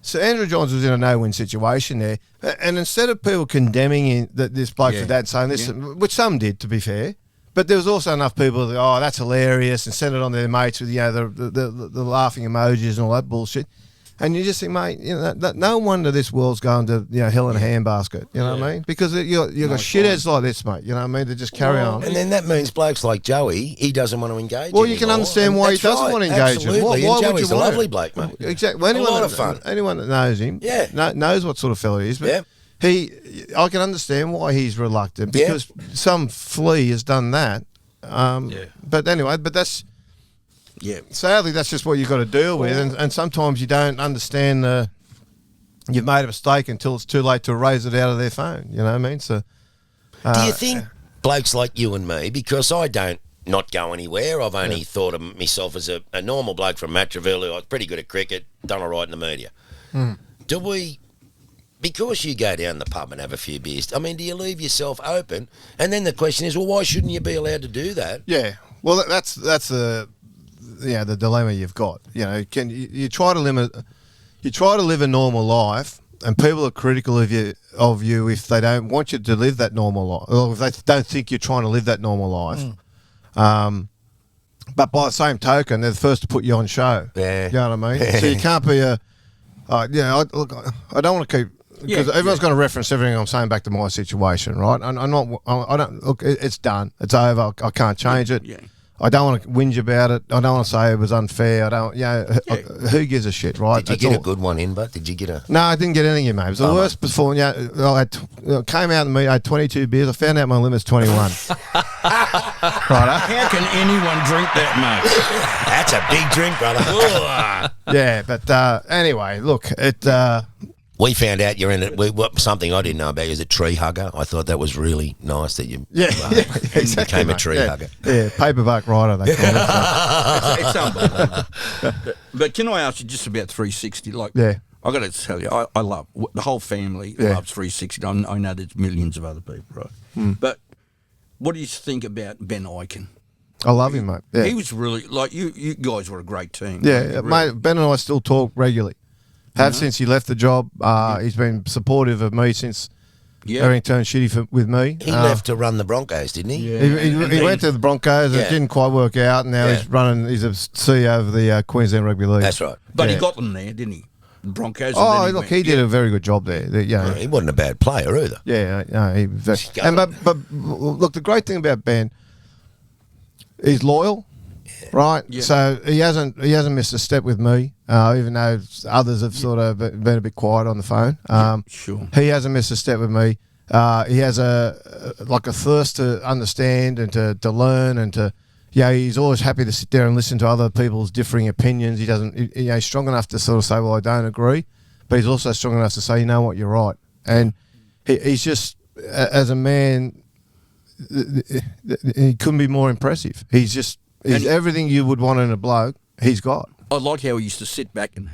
So Andrew Johns was in a no-win situation there, and instead of people condemning this bloke for that, saying this, which some did, to be fair, but there was also enough people that, oh, that's hilarious, and sent it on their mates with the laughing emojis and all that bullshit. And you just think, mate, no wonder this world's going to hell in a handbasket. You know what I mean? Because you've got shitheads like this, mate. You know what I mean? They just carry on. And then that means blokes like Joey, he doesn't want to engage. Well, you can understand why he doesn't want to engage. Absolutely. Why Joey's would you a want lovely it? bloke, mate. Exactly. Well, a lot of fun. Anyone that knows him, knows what sort of fellow he is. But I can understand why he's reluctant because some flea has done that. But anyway, that's. Yeah, sadly, that's just what you've got to deal with, and sometimes you don't understand you've made a mistake until it's too late to erase it out of their phone. You know what I mean? So, do you think blokes like you and me, because I don't not go anywhere, I've only thought of myself as a normal bloke from Matraville who was pretty good at cricket, done all right in the media. Do we? Because you go down the pub and have a few beers, I mean, do you leave yourself open? And then the question is, well, why shouldn't you be allowed to do that? Yeah, well, that's the dilemma you've got. You know, you try to live a normal life, and people are critical of you if they don't want you to live that normal life, or if they don't think you're trying to live that normal life. But by the same token, they're the first to put you on show. Yeah, you know what I mean. So you can't be I don't want to keep. Because everyone's going to reference everything I'm saying back to my situation, right? I don't look. It's done. It's over. I can't change it. Yeah. I don't want to whinge about it. I don't want to say it was unfair. I don't. Who gives a shit, right? Did you get a good one in, but did you get a? No, I didn't get anything in, mate. It was the worst before. I came out and I had 22 beers. I found out my limit's 21. Right? How can anyone drink that much? That's a big drink, brother. Yeah, but anyway, look, it. We found out you're in it. Something I didn't know about you is a tree hugger. I thought that was really nice that you exactly, became a tree hugger. Yeah, paperback writer, they call it. It's unbelievable. But can I ask you just about 360? Like, I got to tell you, I love the whole family loves 360. I know there's millions of other people, right? But what do you think about Ben Ikin? I love him, mate. Yeah. He was really like you guys were a great team. Yeah, mate. Ben and I still talk regularly. Since he left the job. He's been supportive of me since everything turned shitty with me. He left to run the Broncos, didn't he? Yeah. He went to the Broncos. It didn't quite work out, and now he's a CEO of the Queensland Rugby League. That's right. But he got them there, didn't he? The Broncos. He did a very good job there. He wasn't a bad player either. Yeah, no, he was. But look, the great thing about Ben, he's loyal. Right, so he hasn't missed a step with me, even though others have sort of been a bit quiet on the phone. Sure, he hasn't missed a step with me. He has a thirst to understand and to learn and to, he's always happy to sit there and listen to other people's differing opinions. He doesn't, he's strong enough to sort of say, well, I don't agree, but he's also strong enough to say, you know what, you're right. And he's just, as a man, he couldn't be more impressive. He's everything you would want in a bloke, he's got. I like how he used to sit back and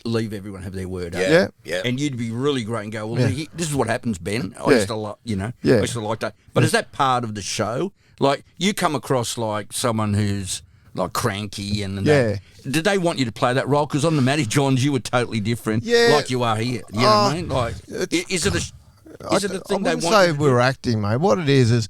leave everyone have their word. Yeah. And you'd be really great and go, well, this is what happens, Ben. I used to like, I used to like that. But is that part of the show? Like, you come across like someone who's like cranky and that. Did they want you to play that role? Because on the Matty Johns, you were totally different, like you are here. You know what I mean? Like, is it a thing they want? I wouldn't say we were acting, mate. What it is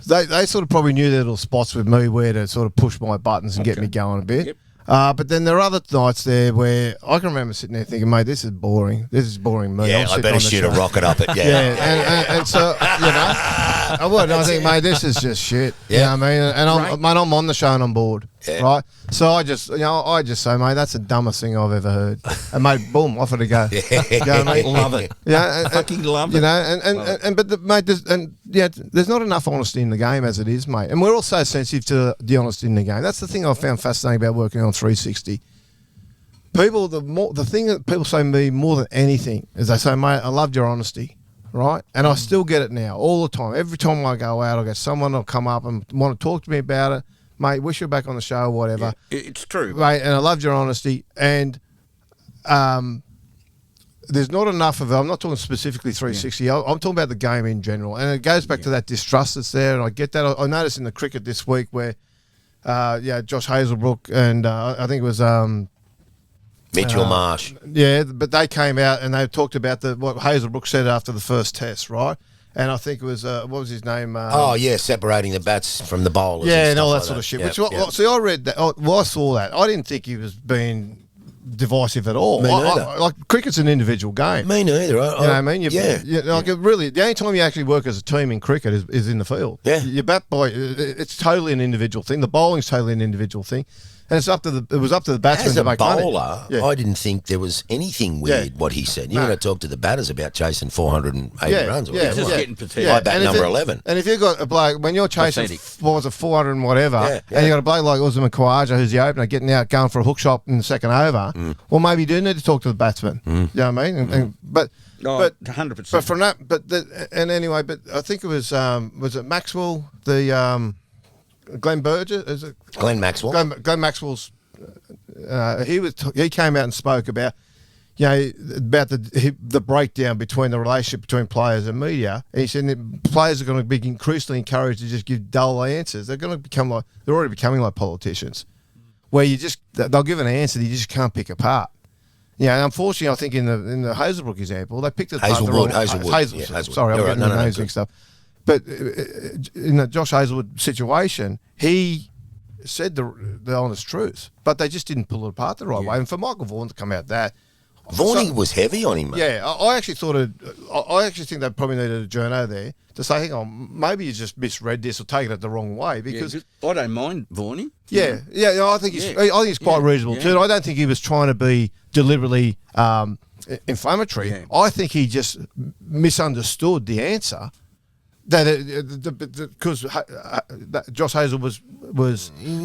they sort of probably knew their little spots with me where to sort of push my buttons and get me going a bit. Yep. But then there are other nights there where I can remember sitting there thinking, mate, this is boring. This is boring me. Yeah, I better shoot a rocket up it. And so, I would. I think, mate, this is just shit. You know what I mean? And I'm on the show and I'm bored. Yeah. Right? So I just say, mate, that's the dumbest thing I've ever heard. And mate, boom, off it I go. You know what I mean? Love it. Yeah, I fucking love it. Mate, there's not enough honesty in the game as it is, mate. And we're all so sensitive to the honesty in the game. That's the thing I found fascinating about working on 360. People, the thing that people say to me more than anything is they say, mate, I loved your honesty. Right? And I still get it now, all the time. Every time I go out, I get someone will come up and want to talk to me about it. Mate, wish you were back on the show or whatever. Yeah, it's true. Mate, and I loved your honesty. And there's not enough of it. I'm not talking specifically 360. Yeah. I'm talking about the game in general. And it goes back to that distrust that's there, and I get that. I noticed in the cricket this week where, Josh Hazlebrook and I think it was... Mitchell Marsh. Yeah, but they came out and they talked about what Hazlebrook said after the first test, right? And I think it was, what was his name? Separating the bats from the bowlers. Yeah, and all that sort of shit. Yep, see, I read that. I saw that. I didn't think he was being divisive at all. Me neither. Like, cricket's an individual game. Me neither. You know what I mean? Really, the only time you actually work as a team in cricket is in the field. Yeah. Your bat boy, it's totally an individual thing. The bowling's totally an individual thing. And it was up to the batsman to make money. As a bowler, I didn't think there was anything weird what he said. You're going to talk to the batters about chasing 480 runs. Just getting pathetic. I bat number 11. And if you've got a bloke, when you're chasing, 400 and whatever, and you've got a bloke like Usman Khawaja, who's the opener, getting out, going for a hook shot in the second over, well, maybe you do need to talk to the batsman. You know what I mean? But 100%. But from that, anyway, I think it was it Maxwell, Glenn Burgess? Is it Glenn Maxwell? Glenn Maxwell's. He came out and spoke about, about the breakdown between the relationship between players and media. And he said that players are going to be increasingly encouraged to just give dull answers. They're going to they're already becoming like politicians, where they'll give an answer that you just can't pick apart. Yeah, and unfortunately, I think in the Hazlebrook example, they picked it apart. Hazelwood. Sorry, I'm getting the names mixed up. But in the Josh Hazlewood situation, he said the honest truth, but they just didn't pull it apart the right way. And for Michael Vaughan to come out Vaughan was heavy on him, mate. Yeah, I actually think they probably needed a journo there to say, hang on, maybe you just misread this or taken it the wrong way, because I don't mind Vaughani. Yeah, I think he's quite reasonable too. I don't think he was trying to be deliberately inflammatory. Yeah. I think he just misunderstood the answer. Because Josh Hazel was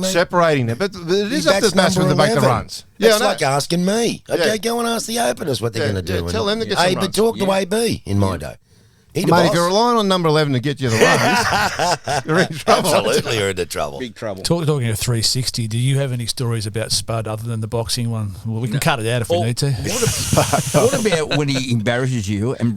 separating them, but it is up to the batsmen to make the runs. It's like asking me. Okay, go and ask the openers what they're going to do. Tell them to get some runs. But talk to AB in my day. Mate, if you're relying on number 11 to get you the runs, you're in trouble. Absolutely, you're in trouble. Big trouble. Talking of 360, do you have any stories about Spud other than the boxing one? Well, we can cut it out if we need to. What about when he embarrasses you and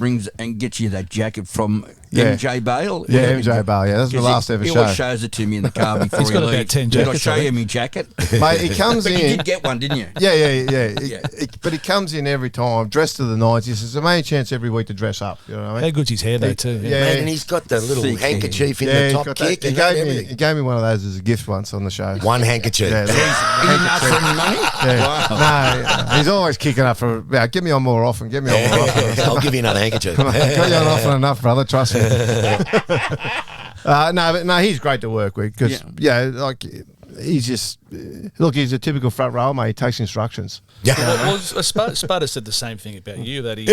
gets you that jacket from MJ Bale? Yeah, MJ Bale. Yeah, that's the last ever show. He always shows it to me in the car before He's got about 10 jackets. Did I show you my jacket? Mate, he comes in. But you did get one, didn't you? Yeah. But he comes in every time, dressed to the nines. He says, there's a main chance every week to dress up. You know what I mean? How good's his hair, though, too. Yeah. And he's got the little handkerchief in the top kick. He gave me one of those as a gift once on the show. One handkerchief. He didn't ask for any money? Yeah. Wow. No, he's always kicking up for, get me on more often, I'll give you another handkerchief. Got you on often enough, brother, trust me. No, he's great to work with because, he's just, he's a typical front row, mate. He takes instructions. Yeah. Well, Sputter said the same thing about you, that he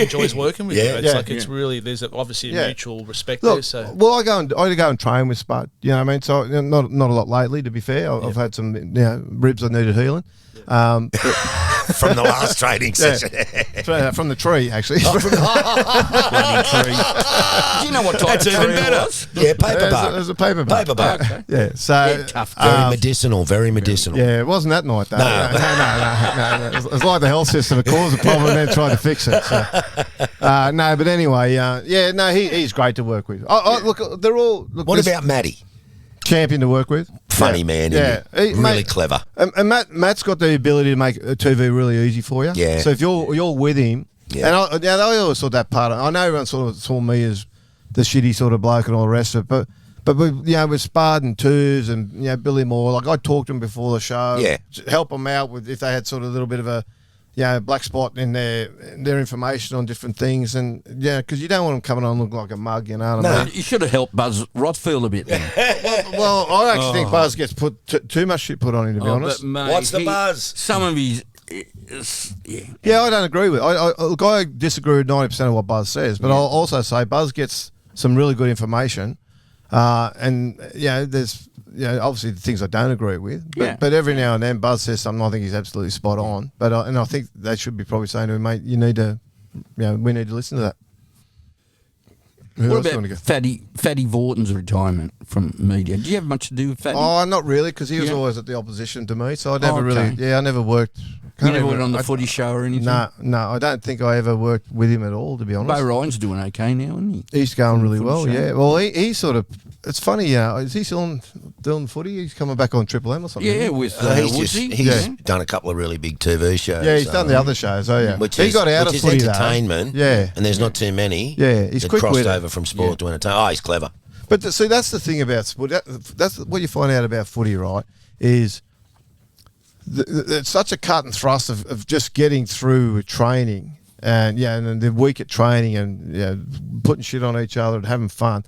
enjoys working with you. It's really, there's obviously a mutual respect there. So. Well, I go and train with Spud. You know what I mean? So not a lot lately, to be fair. I've had some ribs I needed healing. From the last training session. From the tree, actually. Bloody tree. Do you know what type of tree it was? Yeah, paper bark. It was a paper bark. Paper bark. Okay. Yeah, so... tough. Very medicinal. Yeah, it wasn't that night, though. No. It was like the health system. It caused a problem and then tried to fix it. So. No, but anyway, he's great to work with. Look, they're all... What about Matty? Champion to work with. Funny man, isn't he? Really clever. And Matt's got the ability to make TV really easy for you. Yeah. So if you're with him, and I always thought that part. I know everyone sort of saw me as the shitty sort of bloke and all the rest of it, but with Spud and Twos and Billy Moore, like I talked to them before the show. Yeah. Help them out with if they had sort of a little bit of a black spot in their information on different things, and because you don't want them coming on looking like a mug, you know what I mean? You should have helped Buzz Rothfield a bit then. well, I actually think Buzz gets put too much shit put on him, to be honest. Mate, what's the buzz? Some of his... I don't agree with it. I disagree with 90% of what Buzz says, but I'll also say Buzz gets some really good information, and there's... obviously the things I don't agree with, but every now and then Buzz says something I think he's absolutely spot on. But and I think they should be probably saying to him, mate, you need to, we need to listen to that. What about Fatty Vorton's retirement from media? Do you have much to do with Fatty? Oh, not really, because he was always at the opposition to me, so I never I never worked You never went on the Footy show or anything? No, I don't think I ever worked with him at all, to be honest. Bo Ryan's doing okay now, isn't he? He's going really well, yeah. Well, he sort of... It's funny, is he still doing footy? He's coming back on Triple M or something? Yeah, with he's done a couple of really big TV shows. Yeah, he's done the other shows, he got out of footy, entertainment, though. Yeah. And there's not too many he's quick crossed with over from sport to entertainment. Oh, he's clever. But see, that's the thing about sport. That's what you find out about footy, right, is... it's such a cut and thrust of just getting through training and they're weak at training and putting shit on each other and having fun.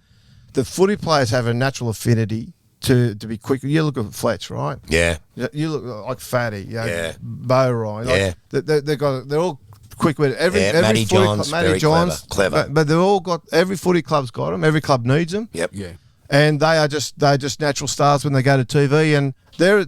The footy players have a natural affinity to be quick. You look at Fletch, right? Yeah. You look like Fatty. Bo Ryan. They're all quick with it. Every Matty Johns, clever. But they've all got, every footy club's got them. Every club needs them. Yep. Yeah. And they're just natural stars when they go to TV. And they're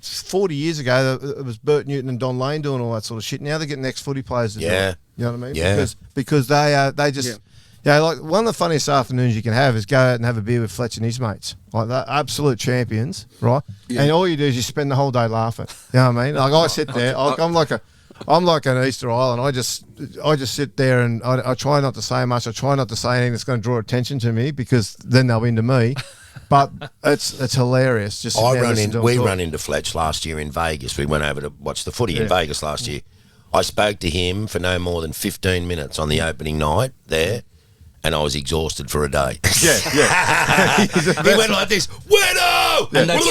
40 years ago it was Bert Newton and Don Lane doing all that sort of shit. Now they're getting ex-footy players to do it. You know what I mean? Yeah. Because they just like one of the funniest afternoons you can have is go out and have a beer with Fletch and his mates. Like they're absolute champions, right? Yeah. And all you do is you spend the whole day laughing. You know what I mean? Like I sit there, I'm like an Easter Island. I just sit there and I try not to say much. I try not to say anything that's going to draw attention to me because then they'll be into me. But it's hilarious. Just we run into Fletch last year in Vegas. We went over to watch the footy in Vegas last year. I spoke to him for no more than 15 minutes on the opening night there. And I was exhausted for a day. Yeah. He went like this, Weirdo! And that's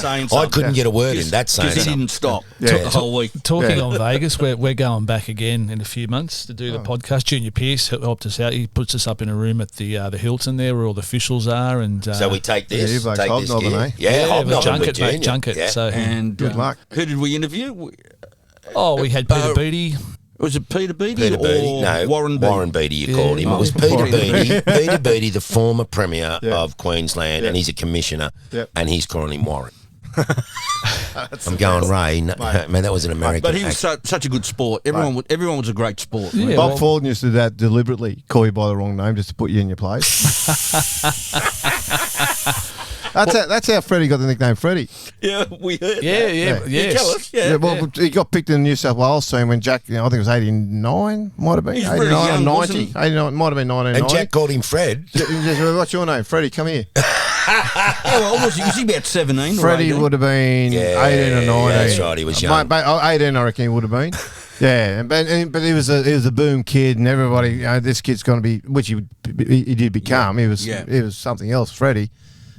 saying something. I couldn't get a word in. That's saying something. Because he didn't stop the whole week. Talking on Vegas, we're going back again in a few months to do the podcast. Junior Pearce helped us out. He puts us up in a room at the Hilton there where all the officials are. And so we take this. Take this gear. Yeah, junket, mate, junket. Yeah. So, and good luck. Who did we interview? We had Peter Beattie. Was it Peter Beattie No, Warren Beattie? Warren Beattie, you called him. It was Peter Beattie. Peter Beattie, the former Premier of Queensland, and he's a commissioner, and he's calling him Warren. I'm going, Ray. No, man, that was an American. But he was such a good sport. Everyone was a great sport. Yeah, Bob Ford used to do that deliberately, call you by the wrong name just to put you in your place. That's how Freddie got the nickname Freddie. Yeah, we heard. Yeah. Tell us. Well, he got picked in the New South Wales team when Jack, I think it was 89, might have been. He's 89 really young, 90. wasn't he? 89, might have been 1990. And Jack called him Fred. What's your name? Freddie, come here. Was he about 17? Freddie would have been 18 or 19. That's right, he was young. 18, I reckon he would have been. Yeah, but he was a boom kid, and everybody, this kid's going to be, which he did become. He was something else, Freddie.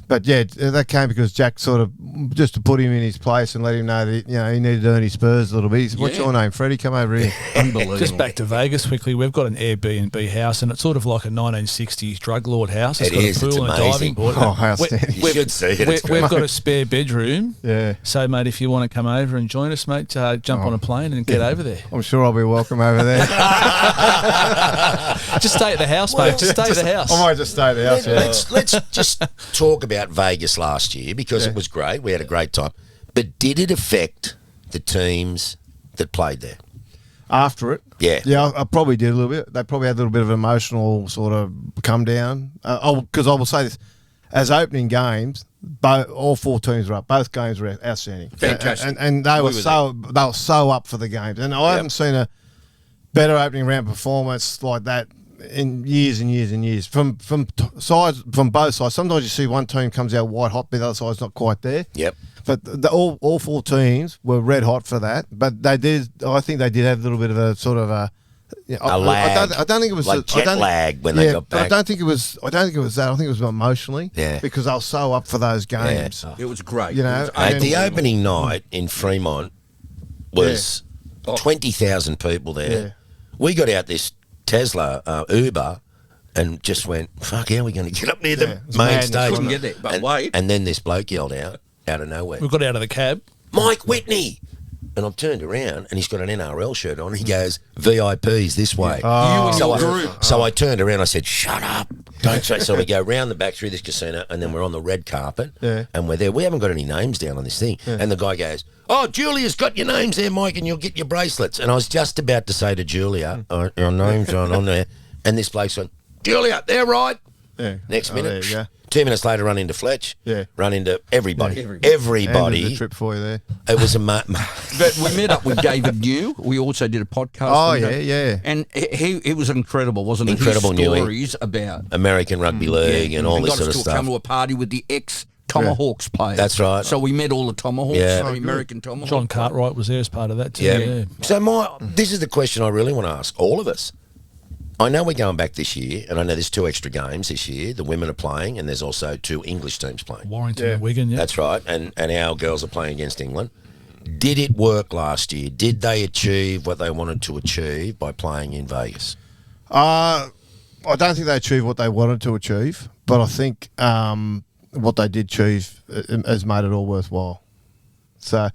But yeah, that came because Jack sort of just to put him in his place and let him know that he needed to earn his spurs a little bit. He said, "What's your name, Freddie? Come over here." Unbelievable. Just back to Vegas quickly. We've got an Airbnb house, and it's sort of like a 1960s drug lord house. It's got a pool and a diving board. Oh, how outstanding! You should see it. We've got a spare bedroom. Yeah. So, mate, if you want to come over and join us, mate, jump on a plane and get over there. I'm sure I'll be welcome over there. Just stay at the house, mate. Just stay at the house. I might just stay at the house. Let's just talk about Vegas last year because it was great. We had a great time. But did it affect the teams that played there? After it? Yeah, I probably did a little bit. They probably had a little bit of an emotional sort of come down. Because I will say this, as opening games, all four teams were up. Both games were outstanding. Fantastic. And they were so up for the games. And I haven't seen a better opening round performance like that in years and years and years from both sides. Sometimes you see one team comes out white hot, but the other side's not quite there. Yep. But all four teams were red hot for that. But they did. I think they did have a little bit of a sort of a lag. I don't think it was like jet lag when they got back. I don't think it was that. I think it was emotionally. Yeah. Because they were so up for those games. It was great. The opening night in Fremont was 20,000 people there. Yeah. We got out this Tesla Uber and just went, fuck, how are we going to get up near the main stage? Couldn't get there, but wait. And then this bloke yelled out of nowhere. We got out of the cab. Mike Whitney! And I've turned around and he's got an NRL shirt on. He goes, VIPs this way. So I turned around, I said, shut up. Don't say. So we go round the back through this casino and then we're on the red carpet and we're there. We haven't got any names down on this thing. Yeah. And the guy goes, oh, Julia's got your names there, Mike, and you'll get your bracelets. And I was just about to say to Julia, your name's on there. And this bloke's went, Julia, they're right. Yeah. Next minute, 2 minutes later, run into Fletch. Yeah. Run into everybody. Yeah. Everybody. Ended the trip for you there. It was But we met up with David New. We also did a podcast. Oh, yeah. And he was incredible, wasn't it? Incredible, His stories about American Rugby League and all this sort of stuff. Come to a party with the ex-Tomahawks players. That's right. So we met all the Tomahawks, the American Tomahawks. John Cartwright was there as part of that too. Yeah. So this is the question I really want to ask all of us. I know we're going back this year, and I know there's 2 extra games this year. The women are playing, and there's also 2 English teams playing. Warrington and Wigan, That's right, and our girls are playing against England. Did it work last year? Did they achieve what they wanted to achieve by playing in Vegas? I don't think they achieved what they wanted to achieve, but I think what they did achieve has made it all worthwhile. So,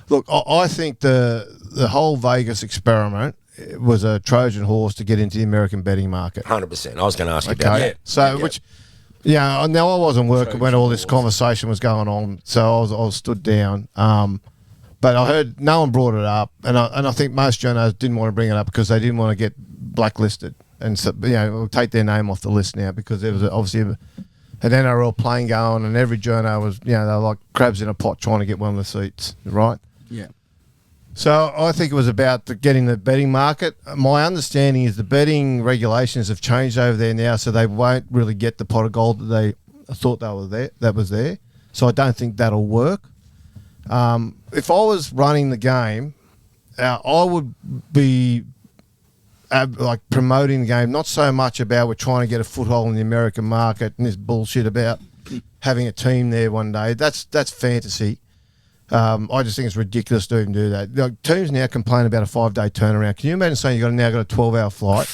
look, I think the whole Vegas experiment was a Trojan horse to get into the American betting market. 100%. I was going to ask you about that. So, which, now I wasn't working when all this conversation was going on, so I was stood down. But I heard no one brought it up, and I think most journalists didn't want to bring it up because they didn't want to get blacklisted, and so we'll take their name off the list now because there was obviously an NRL plane going, and every journo was they were like crabs in a pot trying to get one of the seats, right? Yeah. So I think it was about getting the betting market. My understanding is the betting regulations have changed over there now, so they won't really get the pot of gold that they thought that was there. So I don't think that'll work. If I was running the game, I would be promoting the game, not so much about we're trying to get a foothold in the American market and this bullshit about having a team there one day. That's fantasy. I just think it's ridiculous to even do that. Teams now complain about a 5-day turnaround. Can you imagine saying you've now got a 12-hour flight,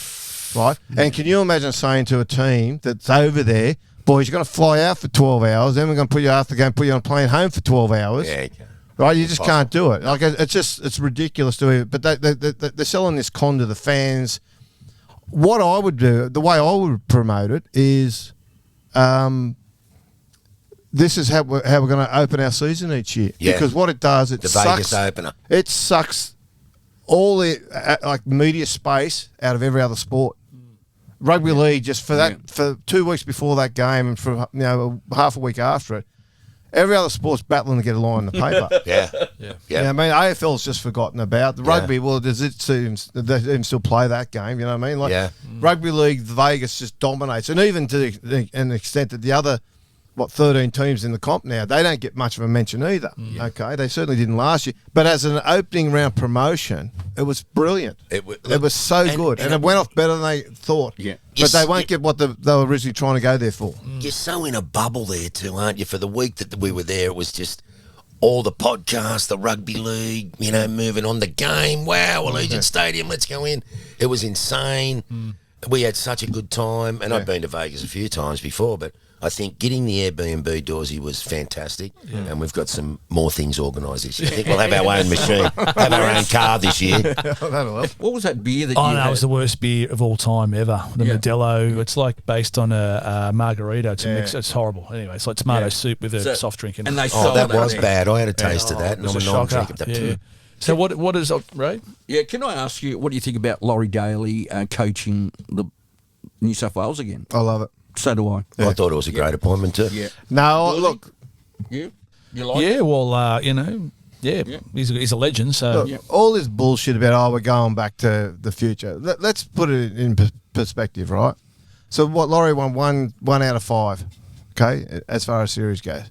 right? And can you imagine saying to a team that's over there, boys, you're going to fly out for 12 hours, then we're going to put you after the game, put you on a plane home for 12 hours. Yeah, right? You just can't do it. Like it's ridiculous to do it. But they're selling this con to the fans. What I would do, the way I would promote it is, this is how we're going to open our season each year. Yeah. Because what it does, it sucks. Vegas opener. It sucks all the media space out of every other sport. Rugby league, just for 2 weeks before that game and for half a week after it, every other sport's battling to get a line in the paper. Yeah. I mean, AFL's just forgotten about the rugby. Well, does it seem they even still play that game? You know what I mean? Rugby league, Vegas just dominates, and even to an extent that the other 13 teams in the comp now, they don't get much of a mention either. Okay, they certainly didn't last year. But as an opening round promotion, it was brilliant. It was so good, and it went off better than they thought. Yeah, but they won't get what they were originally trying to go there for. You're so in a bubble there too, aren't you? For the week that we were there, it was just all the podcasts, the rugby league, moving on the game. Wow, Allegiant Stadium, let's go in. It was insane. We had such a good time, and I've been to Vegas a few times before, but I think getting the Airbnb, Dawsey, was fantastic, and we've got some more things organised this year. I think we'll have our own machine, have our own car this year. That'll help. What was that beer that you had? had? It was the worst beer of all time ever. The Modelo. It's like based on a margarita. It's a mix. It's horrible. Anyway, it's like tomato soup with a soft drink in it. And they that was bad. I had a taste of that, and I'm a non-drinker of that too. So what is Ray? Yeah, can I ask you, what do you think about Laurie Daly coaching the New South Wales again? I love it. So do I. I thought it was a great appointment too. Yeah. No, look. You like it? Well, he's a legend. So look, all this bullshit about we're going back to the future. Let's put it in perspective, right? So what Laurie won one out of 5, okay, as far as series goes.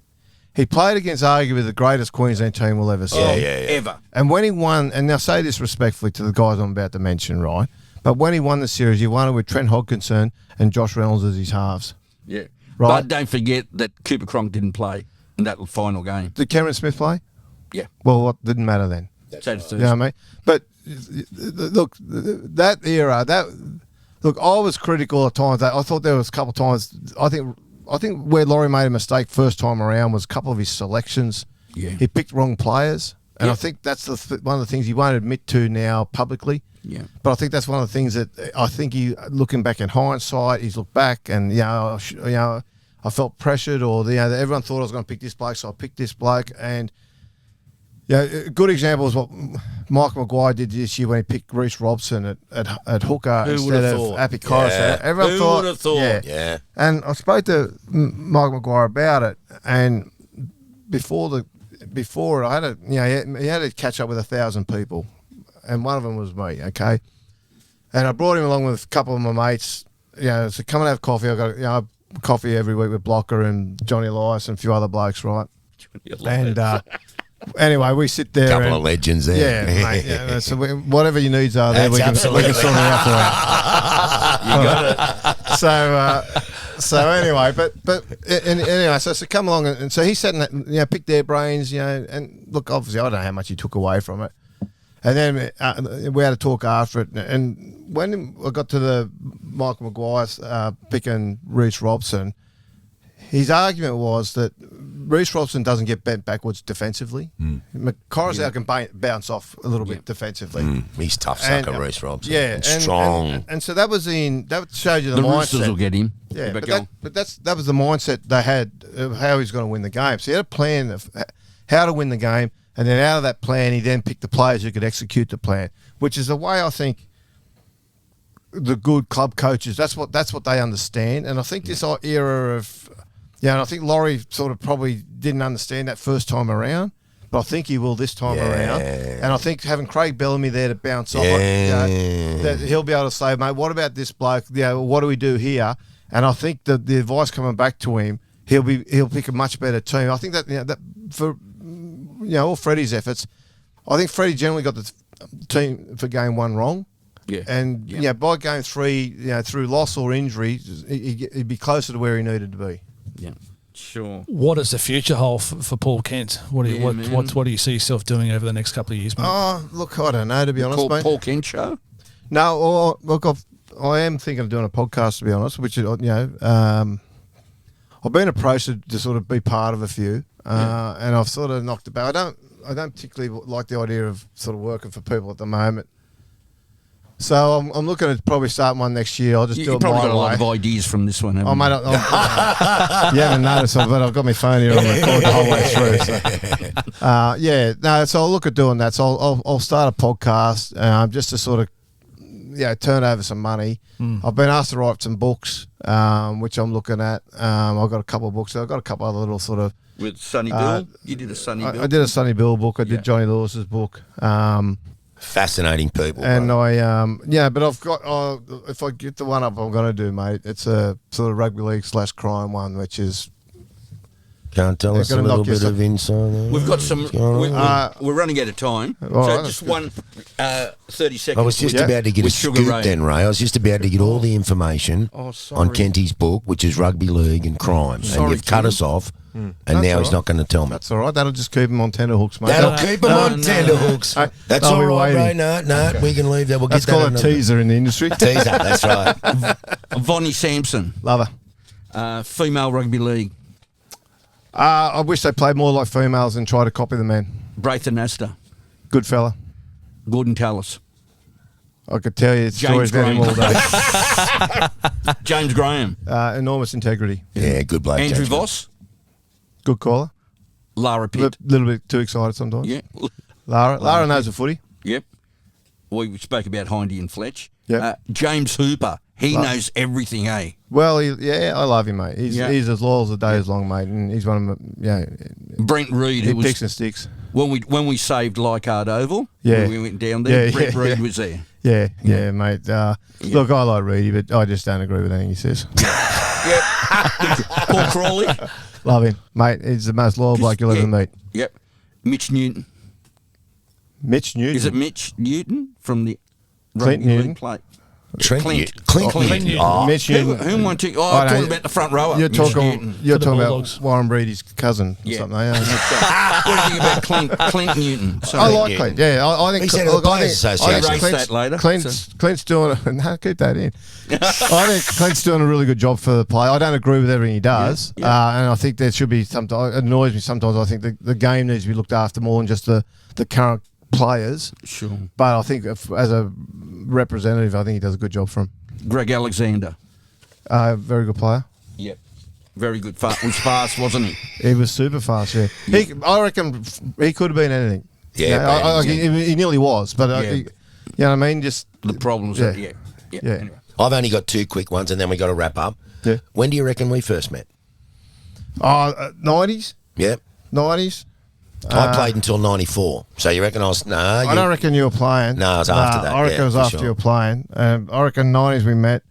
He played against arguably the greatest Queensland team we'll ever see. Ever. And when he won, and now say this respectfully to the guys I'm about to mention, right? But when he won the series, he won it with Trent Hodgkinson and Josh Reynolds as his halves. Yeah. Right. But don't forget that Cooper Cronk didn't play in that final game. Did Cameron Smith play? Yeah. Well, what didn't matter then? So you know what I mean? But look, that era, I was critical at times. I thought there was a couple of times. I think where Laurie made a mistake first time around was a couple of his selections. Yeah. He picked wrong players. And I think that's one of the things he won't admit to now publicly. Yeah. But I think that's one of the things that I think looking back in hindsight, he's looked back and I felt pressured, or everyone thought I was going to pick this bloke, so I picked this bloke. And Yeah, a good example is what Michael Maguire did this year when he picked Reece Robson at hooker instead of Appy Corus. Everyone Who would have thought? Yeah. And I spoke to Michael Maguire about it, and before I had he had to catch up with 1,000 people, and one of them was me. Okay, and I brought him along with a couple of my mates. So come and have coffee. I got coffee every week with Blocker and Johnny Elias and a few other blokes, right? And anyway, we sit there. Couple of legends there. Yeah, mate. Yeah, so whatever your needs are, there we can sort it out for you. You got it. So anyway, but anyway, so come along and so he sat and picked their brains, and look, obviously I don't know how much he took away from it, and then we had a talk after it, and when I got to the Michael Maguire's picking Reece Robson, his argument was that Reece Robson doesn't get bent backwards defensively. Coruscant can bounce off a little bit defensively. He's tough sucker, Reece Robson. Yeah, and strong. And so that showed you the mindset. Roosters will get him. Yeah, but that was the mindset they had of how he's going to win the game. So he had a plan of how to win the game, and then out of that plan, he then picked the players who could execute the plan, which is the way I think the good club coaches. That's what they understand, and I think this era of. Yeah, and I think Laurie sort of probably didn't understand that first time around, but I think he will this time around. And I think having Craig Bellamy there to bounce off, that he'll be able to say, mate, what about this bloke? What do we do here? And I think that the advice coming back to him, he'll pick a much better team. I think that for all Freddie's efforts, I think Freddie generally got the team for game 1 wrong. Yeah. And by game 3, through loss or injury, he'd be closer to where he needed to be. Yeah, sure. What does the future hold for Paul Kent? What do you see yourself doing over the next couple of years, mate? Oh, look, I don't know, to be honest, mate. Paul Kent show? No, look, I am thinking of doing a podcast, to be honest, which is, I've been approached to sort of be part of a few, and I've sort of knocked about. I don't particularly like the idea of sort of working for people at the moment. So I'm looking at probably starting one next year. I'll just do it my way. You've probably got a lot of ideas from this one, haven't you? You haven't noticed, but I've got my phone here on record the whole way through. So. So I'll look at doing that. So I'll start a podcast just to sort of turn over some money. I've been asked to write some books, which I'm looking at. I've got a couple of books. I've got a couple other little sort of... With Sonny Bill? You did a Sonny Bill? I did a Sonny Bill book. I did Johnny Lewis's book. Fascinating people. And but I've got, if I get the one up I'm going to do, mate, it's a sort of rugby league / crime one, which is... Can't tell us a little bit of insight there? We've got some... we're running out of time. So just one 30 seconds. I was just about to get a scoop then, Ray. I was just about to get all the information on Kenty's book, which is rugby league and crime. And you've cut us off. And now he's not going to tell me. That's all right. That'll just keep him on tenterhooks, mate. That'll keep him on tenterhooks. That's all right, Ray. No, we can leave that. We'll That's called a teaser in the industry. Teaser, that's right. Vonnie Sampson. Love her. Female rugby league. I wish they played more like females and tried to copy the men. Braithen Astor. Good fella. Gordon Tallis. I could tell you stories about him all day. James Graham. Enormous integrity. Yeah, good bloke. Andrew Voss. Good caller. Lara Pitt. A little bit too excited sometimes. Yeah. Lara knows the footy. Yep. We spoke about Hindy and Fletch. Yep. James Hooper. He knows everything, eh? Well, I love him, mate. He's as loyal as the day is long, mate, and he's one of them. Brent Reid, he picks and sticks. When we saved Leichhardt Oval, when we went down there, Brent Reid was there. Yeah, mate. Look, I like Reedy, but I just don't agree with anything he says. Paul Crawley. Love him, mate. He's the most loyal bloke you'll ever meet. Yep. Mitch Newton. Mitch Newton? Is it Mitch Newton from the Clint Newton? Plate? Clint Newton. Oh. Mitch Newton. Who am I talking? I'm talking about the front rower. You're talking about Warren Brady's cousin or something. What do you think about Clint Newton? I like Clint. Yeah, I think. He said the Players Association. That later. Clint's doing. Keep that in. I think Clint's doing a really good job for the player. I don't agree with everything he does, and I think there should be sometimes. It annoys me sometimes. I think the game needs to be looked after more than just the current players. Sure. But I think as a representative, I think he does a good job for him. Greg Alexander. Very good player. Yep. Very good. Was fast, wasn't he? He was super fast, yeah. I reckon he could have been anything. Yeah, he nearly was, but you know what I mean. Just the problems. Yeah. Anyway. I've only got two quick ones, and then we got to wrap up. Yeah. When do you reckon we first met? 90s. Yeah. 90s. I played until 94. So you reckon I was... I don't reckon you were playing. No, it was after that. I reckon it was after you were playing. I reckon 90s we met.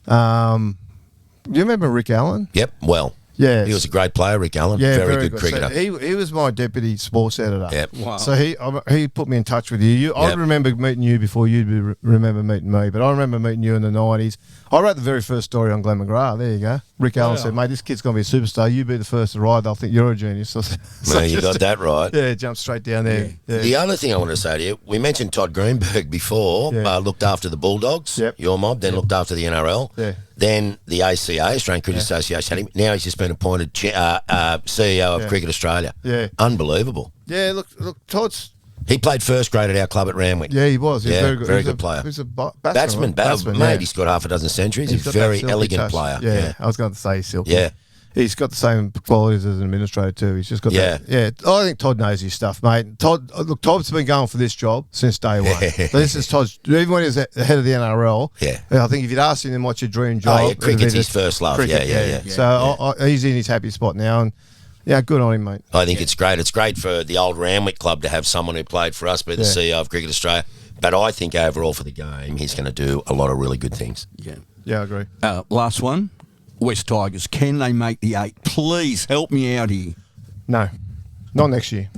Do you remember Rick Allen? Yep, well. Yeah. He was a great player, Rick Allen. Yeah, very good cricketer. So he was my deputy sports editor. Yep. Wow. So he put me in touch with you. I remember meeting you before you remember meeting me, but I remember meeting you in the 90s. I wrote the very first story on Glenn McGrath. There you go. Rick Allen said, mate, this kid's going to be a superstar. You be the first to ride. They'll think you're a genius. So you got that right. Yeah, jumped straight down there. Yeah. The other thing I want to say to you, we mentioned Todd Greenberg before, looked after the Bulldogs, your mob, then looked after the NRL. Yeah. Then the ACA, Australian Cricket Association, had him. Now he's just been appointed CEO of Cricket Australia. Yeah. Unbelievable. Yeah, look, Todd's... He played first grade at our club at Randwick. Yeah, he was. He's very good. Very good player. He's a batsman. Mate, he's got half a dozen centuries. He's a very elegant player. Yeah, I was going to say he's silky. Yeah. He's got the same qualities as an administrator too. He's just got that. Yeah, I think Todd knows his stuff, mate. Todd's been going for this job since day one. This is Todd's. Even when he was the head of the NRL, I think if you'd asked him what's your dream job, cricket's his first love. Cricket, yeah. So he's in his happy spot now, and good on him, mate. I think it's great. It's great for the old Randwick club to have someone who played for us be the CEO of Cricket Australia. But I think overall for the game, he's going to do a lot of really good things. Yeah, I agree. Last one. West Tigers, can they make the 8? Please help me out here. No, not next year.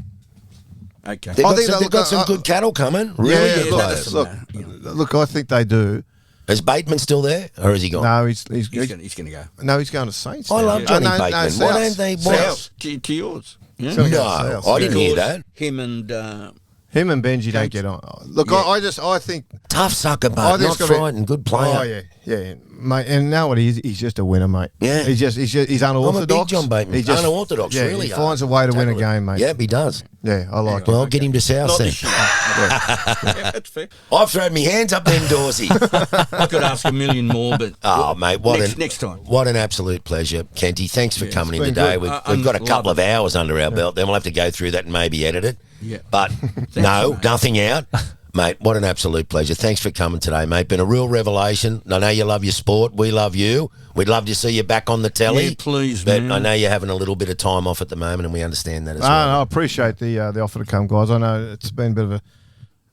Okay. They've got some good cattle coming. Really good players. Look, I think they do. Is Bateman still there, or is he gone? No, he's going to go. No, he's going to Saints. I love Johnny Bateman. Why don't they? South. To yours. Yeah. No, I didn't hear that. Him and Benji don't get on. Look, I think tough sucker, but not frightened. Good player. Oh yeah, mate. And now what he is, he's just a winner, mate. Yeah, he's unorthodox. I'm a big John Bateman. He's unorthodox, really. He finds a way to win a game, mate. Yeah, he does. Yeah, I like it. Well, get him to South then. That's fair. I've thrown my hands up then, Dorsey. I could ask a million more, but mate, next time. What an absolute pleasure, Kenty. Thanks for coming in today. We've got a couple of hours under our belt. Then we'll have to go through that and maybe edit it. Yeah. But nothing out. Mate, what an absolute pleasure. Thanks for coming today, mate. Been a real revelation. I know you love your sport. We love you. We'd love to see you back on the telly. Yeah, please, but man. I know you're having a little bit of time off at the moment, and we understand that as well. I appreciate the offer to come, guys. I know it's been a bit of a...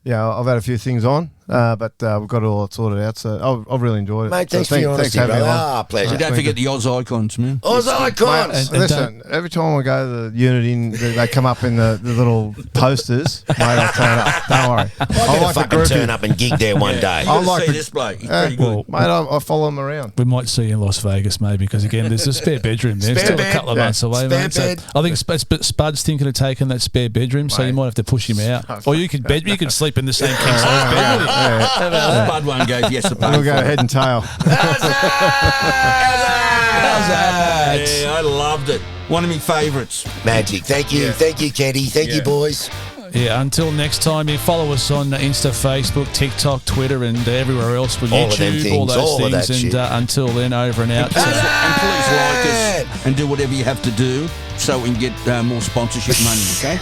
I've had a few things on, but we've got it all sorted out, so I've really enjoyed it. Mate, thanks for your honesty, brother. Pleasure. Don't forget the Oz Icons, man. Oz Icons! Mate, listen, every time I go to the Unity, they come up in the little posters. Mate, I'll turn up. Don't worry. I'll fucking turn up and gig there one day. I like this bloke. He's pretty good. Mate, I follow him around. We might see you in Las Vegas, maybe, because again, there's a spare bedroom there. Still a couple of months away, mate. So I think Spud's thinking of taking that spare bedroom, so you might have to push him out. Or you could sleep in the same king size bed with him. Spud one goes, yes, the We'll go head and tail. How's that? Yeah, I loved it. One of my favourites. Magic. Thank you. Thank you, Kenty. Thank you, boys. Yeah, until next time, you follow us on Insta, Facebook, TikTok, Twitter, and everywhere else with YouTube, all those things. And until then, over and out. And please like us and do whatever you have to do so we can get more sponsorship money, okay?